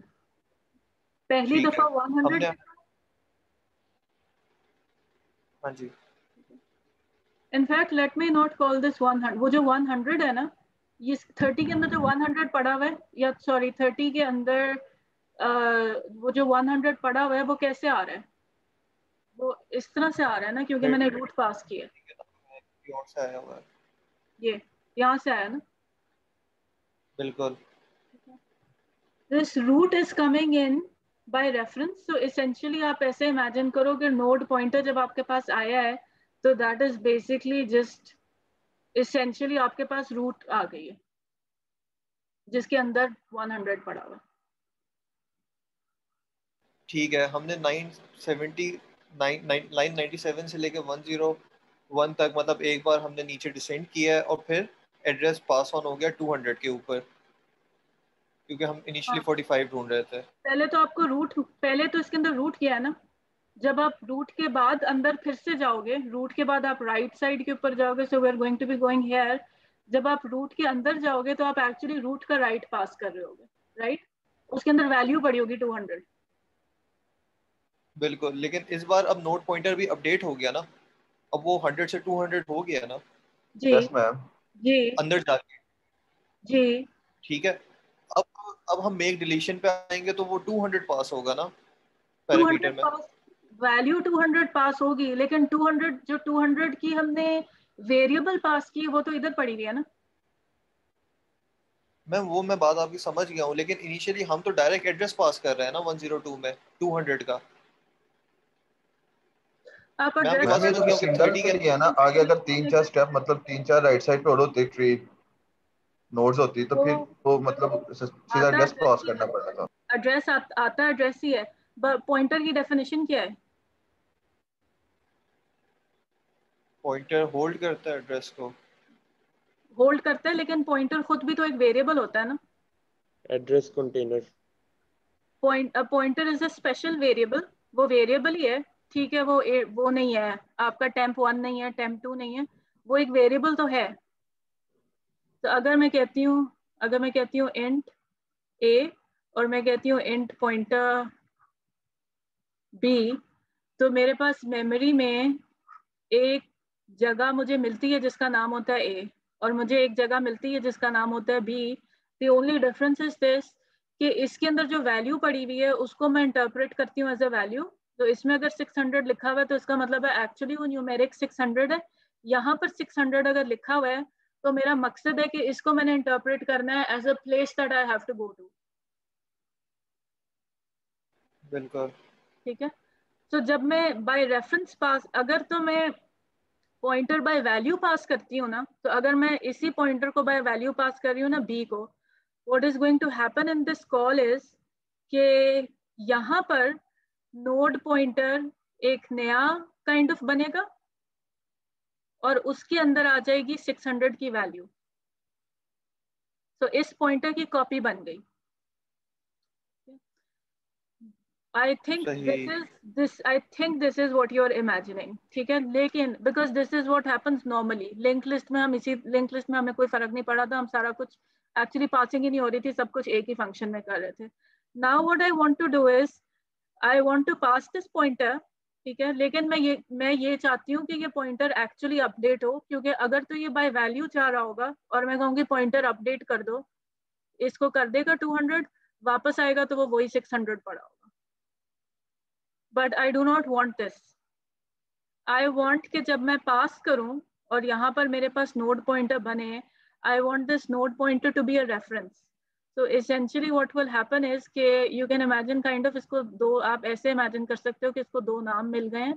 पहली ठीक दफा है, 100। हमने हाँ जी in fact let me not call this 100। वो जो 100 है ना, ये 30 के अंदर जो 100 पड़ा हुआ है, या सॉरी 30 के अंदर वो जो 100 पड़ा हुआ है वो कैसे आ रहा है? वो इस तरह से आ रहा है ना, क्योंकि मैंने रूट पास किया। और से आया हुआ है। ये यहाँ से आया ना। बिल्कुल, this root is coming in by reference. So essentially आप ऐसे इमेजिन करो कि नोड पॉइंटर जब आपके पास आया है तो that is basically just essentially आपके पास रूट आ गई है जिसके अंदर 100 पड़ा हुआ है। ठीक है, हमने 970 लाइन 97 से लेके 101 तक मतलब एक बार हमने नीचे डिसेंड किया है और फिर एड्रेस पास ऑन हो गया 200 के ऊपर, क्योंकि हम इनिशियली 45 ढूंढ रहे थे। पहले तो आपको रूट, पहले तो इसके अंदर रूट किया है ना। जब आप रूट के बाद अंदर फिर से जाओगे, रूट के बाद आप राइट साइड के ऊपर जाओगे, so we are going to be going here. जब आप रूट के अंदर जाओगे तो आप एक्चुअली रूट का राइट पास कर रहे होगे, राइट? उसके अंदर वैल्यू पड़ी होगी 200। बिल्कुल, लेकिन इस बार अब नोड पॉइंटर भी अपडेट हो गया ना। अब वो 100 से 200 हो गया ना जी यस मैम जी अंदर जाके, जी। ठीक है। अब हम मेक डिलीशन पे आएंगे तो वो 200 पास होगा ना 200 पैरामीटर में। पास, वैल्यू 200 पास होगी, लेकिन 200 जो 200 की हमने वेरिएबल पास की वो तो इधर पड़ी हुई है ना। मैं बात आपकी समझ गया हूँ, लेकिन इनिशियली हम तो डायरेक्ट एड्रेस पास कर रहे हैं ना 102 में 200 का। आप मैं आपकी एड्रेस बात मैम ये समझ तो गया हूँ कि सिंगल 30 पे के ही है ना, आगे अगर 3-4 स्टेप मतलब 3-4 राइट साइड पे और होती ट्री नोड्स होती तो फिर वो मतलब सीधा आता एड्रेस एड्रेस पास ही करना है, पड़ता था। एड्रेस आता एड्रेस ही है। पॉइंटर की डेफिनेशन क्या है? पॉइंटर होल्ड करता है एड्रेस को। होल्ड करता है, लेकिन पॉइंटर खुद भी तो एक वेरिएबल होता है ना। Address container. Pointer is a special variable, वो वेरिएबल ही है, ठीक है। वो नहीं है आपका temp1 नहीं है, temp2 नहीं है, वो एक वेरिएबल तो है। तो अगर मैं कहती हूँ int a और मैं कहती हूँ int pointer b, तो मेरे पास मेमोरी में एक जगह मुझे मिलती है जिसका नाम होता है a, और मुझे एक जगह मिलती है जिसका नाम होता है b। The only difference is this कि इसके अंदर जो वैल्यू पड़ी हुई है उसको मैं इंटरप्रेट करती हूँ एज अ वैल्यू। तो इसमें अगर 600 लिखा हुआ है तो इसका मतलब है एक्चुअली वो न्यूमेरिक 600 है। यहाँ पर 600 अगर लिखा हुआ है तो मेरा मकसद है कि इसको मैंने इंटरप्रेट करना है as a place that I have to go to. बिल्कुल ठीक है। तो जब मैं बाय रेफरेंस पास, अगर तो मैं पॉइंटर बाय वैल्यू पास करती हूँ ना, तो अगर मैं इसी पॉइंटर को बाय वैल्यू पास कर रही हूँ ना b को, what is going to happen in this call is कि यहाँ पर नोड पॉइंटर एक नया काइंड ऑफ बनेगा और उसके अंदर आ जाएगी 600 की वैल्यू। तो इस पॉइंटर की कॉपी बन गई। I think सही। this is what you're imagining, ठीक है। लेकिन because this is what happens normally, link list में हम इसी लिंक लिस्ट में हमें कोई फर्क नहीं पड़ा था, हम सारा कुछ एक्चुअली पासिंग ही नहीं हो रही थी, सब कुछ एक ही फंक्शन में कर रहे थे। Now what I want to do is I want to pass this pointer, ठीक है। लेकिन मैं ये चाहती हूँ कि ये पॉइंटर एक्चुअली अपडेट हो, क्योंकि अगर तो ये बाय वैल्यू चाह रहा होगा और मैं कहूँगी पॉइंटर अपडेट कर दो, इसको कर देगा 200, वापस आएगा तो वो वही 600 पड़ा होगा। But I do not want this. I want कि जब मैं पास करूं और यहाँ पर मेरे पास नोड पॉइंटर बने, I want this node pointer to be a reference. So essentially what will happen is कि you can imagine kind of, इसको दो आप ऐसे imagine कर सकते हो कि इसको दो नाम मिल गए हैं।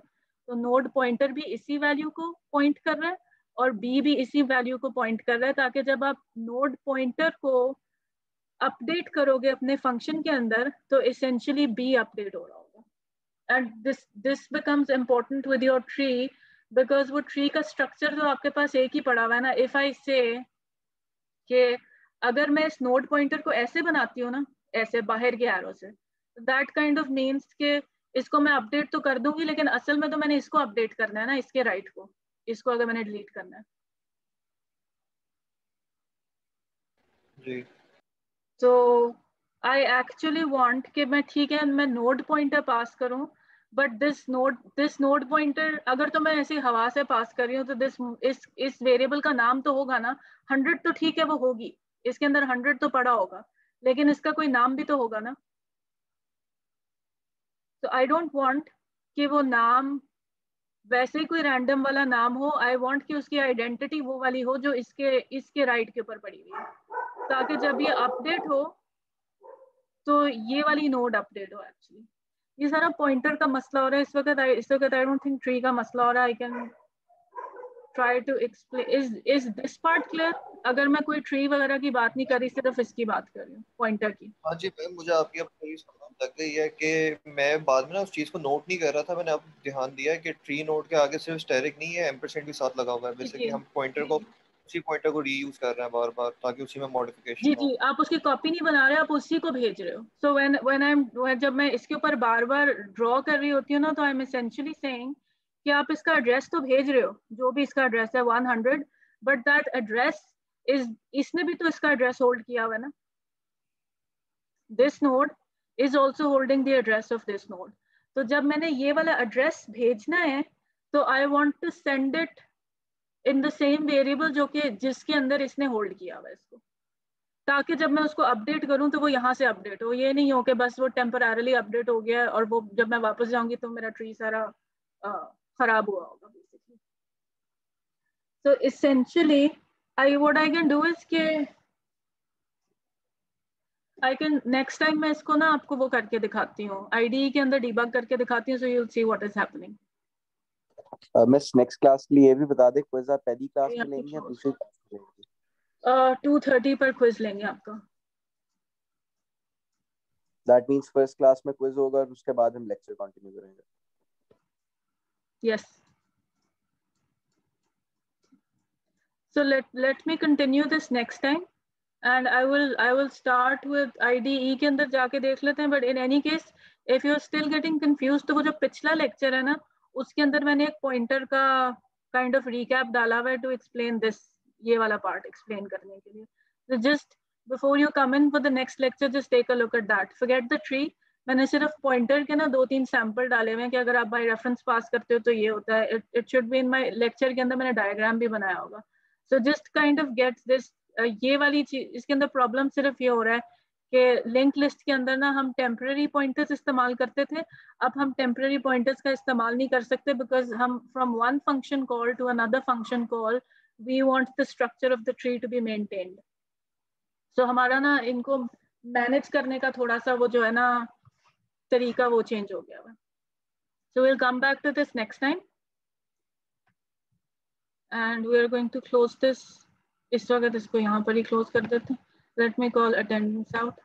तो नोड पॉइंटर भी इसी वैल्यू को पॉइंट कर रहा है और b भी इसी वैल्यू को पॉइंट कर रहा है, ताकि जब आप नोड पॉइंटर को अपडेट करोगे अपने फंक्शन के अंदर तो essentially b अपडेट हो रहा होगा। And this becomes important with your tree because वो tree का structure तो आपके पास एक ही पड़ा हुआ है ना। If I say कि अगर मैं इस नोड पॉइंटर को ऐसे बनाती हूँ ना, ऐसे बाहर के एरो से, दैट काइंड ऑफ मीन्स कि इसको मैं अपडेट तो कर दूंगी, लेकिन असल में तो मैंने इसको अपडेट करना है ना, इसके राइट को, इसको अगर मैंने डिलीट करना है। जी तो आई एक्चुअली वांट कि मैं, ठीक है, मैं नोड पॉइंटर पास करूं, बट दिस नोड पॉइंटर अगर तो मैं ऐसी हवा से पास कर रही हूँ तो इस वेरिएबल का नाम तो होगा ना 100, तो ठीक है वो होगी, इसके अंदर 100 तो पड़ा होगा, लेकिन इसका कोई नाम भी तो होगा ना। तो आई डोंट वांट कि वो नाम वैसे ही कोई रैंडम वाला नाम हो, आई वांट कि उसकी आइडेंटिटी वो वाली हो जो इसके राइट के ऊपर पड़ी हुई है, ताकि जब ये अपडेट हो तो ये वाली नोड अपडेट हो। एक्चुअली ये सारा पॉइंटर का मसला हो रहा है इस वक्त आई डोंट थिंक ट्री का मसला हो रहा है। I can try to explain, is this part clear? अगर मैं कोई ट्री वगैरह की बात नहीं कर रही, सिर्फ इसकी बात कर रही हूँ, पॉइंटर की। हाँ जी मैम, मुझे आपकी अब थोड़ी समझ लग गई है कि मैं बाद में ना उस चीज़ को नोट नहीं कर रहा था। मैंने अब ध्यान दिया है कि ट्री नोट के आगे सिर्फ स्टेरिक नहीं है, एम्परसेंड भी साथ लगा हुआ है। जी बेसिकली हम पॉइंटर को, उसी पॉइंटर को रीयूज कर रहे हैं बार बार ताकि उसी में जी मॉडिफिकेशन हो। जी, आप उसकी कॉपी नहीं बना रहे, आप उसी को भेज रहे हो। सो जब मैं इसके ऊपर बार बार ड्रॉ कर रही होती हूँ ना, तो आई एम एसेंशियली सेइंग कि आप इसका एड्रेस तो भेज रहे हो, जो भी इसका एड्रेस है 100, बट दैट एड्रेस इज, इसने भी तो इसका एड्रेस होल्ड किया हुआ है ना। This node is also holding the address of this node. तो जब मैंने ये वाला एड्रेस भेजना है तो I want to send it in the same variable जो कि जिसके अंदर इसने होल्ड किया हुआ है इसको, ताकि जब मैं उसको अपडेट करूं तो वो यहाँ से अपडेट हो, ये नहीं हो कि बस वो टेम्पररीली अपडेट हो गया है और वो जब मैं वापस जाऊंगी तो मेरा ट्री सारा खराब हुआ होगा basically. So essentially, what I can do is कि I can next time मैं इसको ना आपको वो करके दिखाती हूँ, IDE के अंदर debug करके दिखाती हूँ, so you'll see what is happening. Miss next class के लिए ये भी बता दे, क्विज आप पहली क्लास में लेंगे या दूसरी क्लास में लेंगे? 2:30 पर क्विज लेंगे आपका। दैट मींस फर्स्ट क्लास में क्विज होगा और उसके बाद हम लेक्चर कंटिन्यू करेंगे। Yes. So let me continue this next time, and I will start with IDE के अंदर जाके देख लेते हैं। But in any case, if you're still getting confused, तो वो जो पिछला लेक्चर है ना, उसके अंदर मैंने एक पॉइंटर का kind of recap डाला हुआ है to explain this, ये वाला part explain करने के लिए। So just before you come in for the next lecture, just take a look at that. Forget the tree. मैंने सिर्फ पॉइंटर के ना 2-3 सैंपल डाले हुए हैं कि अगर आप बाय रेफरेंस पास करते हो तो ये होता है। It should be in my lecture के अंदर मैंने डायग्राम भी बनाया होगा। So just kind of gets this. ये वाली चीज, इसके अंदर प्रॉब्लम सिर्फ ये हो रहा है कि लिंक लिस्ट के अंदर ना हम टेम्पररी पॉइंटर्स इस्तेमाल करते थे, अब हम टेम्पररी पॉइंटर्स का इस्तेमाल नहीं कर सकते बिकॉज हम from one function call to another function call we want the structure of the tree to be maintained. So हमारा ना इनको मैनेज करने का थोड़ा सा वो जो है ना तरीका वो चेंज हो गया है। So we'll come back to this next time, and we are going to close this. इस वक्त इसको यहाँ पर ही close कर देते हैं। Let me call attendance out.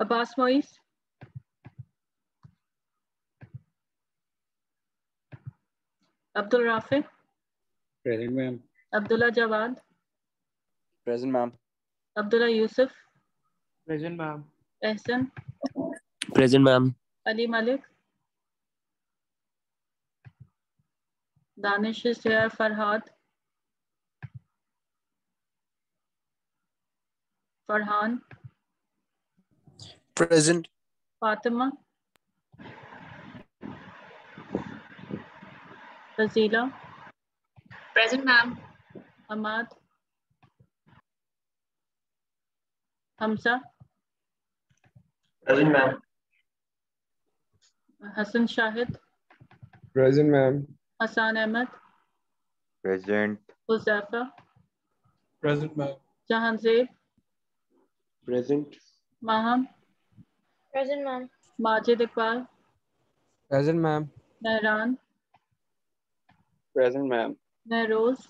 Abbas Moise, Abdul Rafi, Present, ma'am. Abdullah Jawad, present ma'am. Abdullah Yusuf, Present, ma'am. Ehsan, Present, ma'am. Ali Malik, Danish is here, Farhad, Farhan, Present. Fatima, Fazila, Present, ma'am. Ahmad, Hamza, Present, ma'am. Hassan Shahid, Present, ma'am. Hassan Ahmed, Present. Huzaifa, Present, ma'am. Jahanzeb, Present. Maham, Present, ma'am. Majid Iqbal, Present, ma'am. Mehran, Present, ma'am. Nehroz,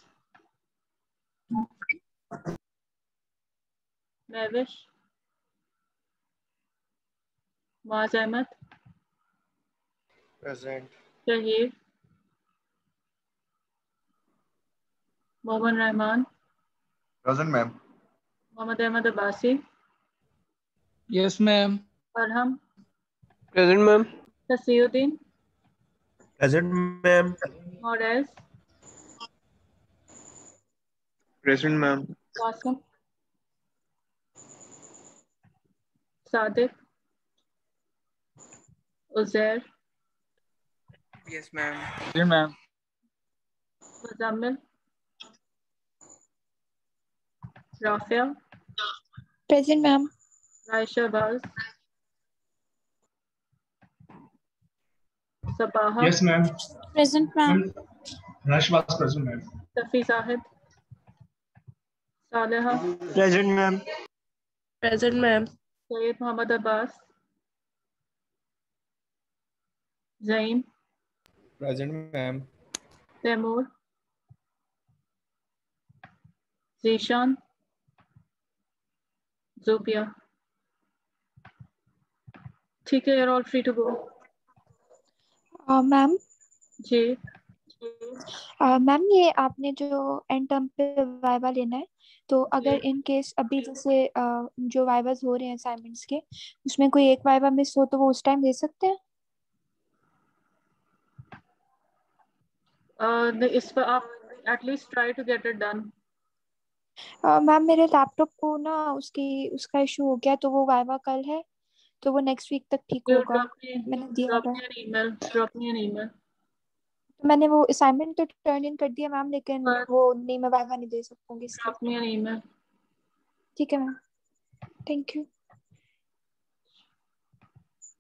Mehwish, Muaz Ahmed, Present. Shahir, Momin Rahman, Present, ma'am. Mohammad Ahmed Abbasi, Yes, ma'am. Farham, Present, ma'am. Tasiuddin, Present, ma'am. Morez, Present, ma'am. Qasim, Sadiq, Uzair, Yes, ma'am. Present, ma'am. Muzammil, Rafia, Present, ma'am. Raisha Baz, Sabaha, Yes, ma'am. Present, ma'am. Rush was present, ma'am. Safi Zahid, Saleha, Present, ma'am. Present, ma'am. Syed Muhammad Abbas, Zain, Present, ma'am. Taimur, Zishan, Zubia, ठीक है, you're all free to go. Ma'am ji ma'am ये आपने जो and term पे viva लेना है, तो अगर इन केस अभी जैसे जो वाइवास हो रहे हैं असाइनमेंट्स के, उसमें कोई एक वाइवा मिस हो तो वो उस टाइम दे सकते हैं? इस पर आप at least try to get it done. Ma'am मेरे लैपटॉप को ना उसका इशू हो गया, तो वो वाइवा कल है, तो वो नेक्स्ट वीक तक ठीक होगा। मैंने दिया था, ड्रॉप मी एन ईमेल. तो मैंने वो असाइनमेंट तो टर्न इन कर दिया मैम, लेकिन वो नहीं, मैं वाइवा नहीं दे सकूंगी इसलिए। Drop me an email. ठीक है ma'am, thank you.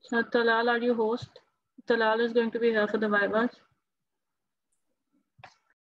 So Talal, are you host? Talal is going to be here for the vivas.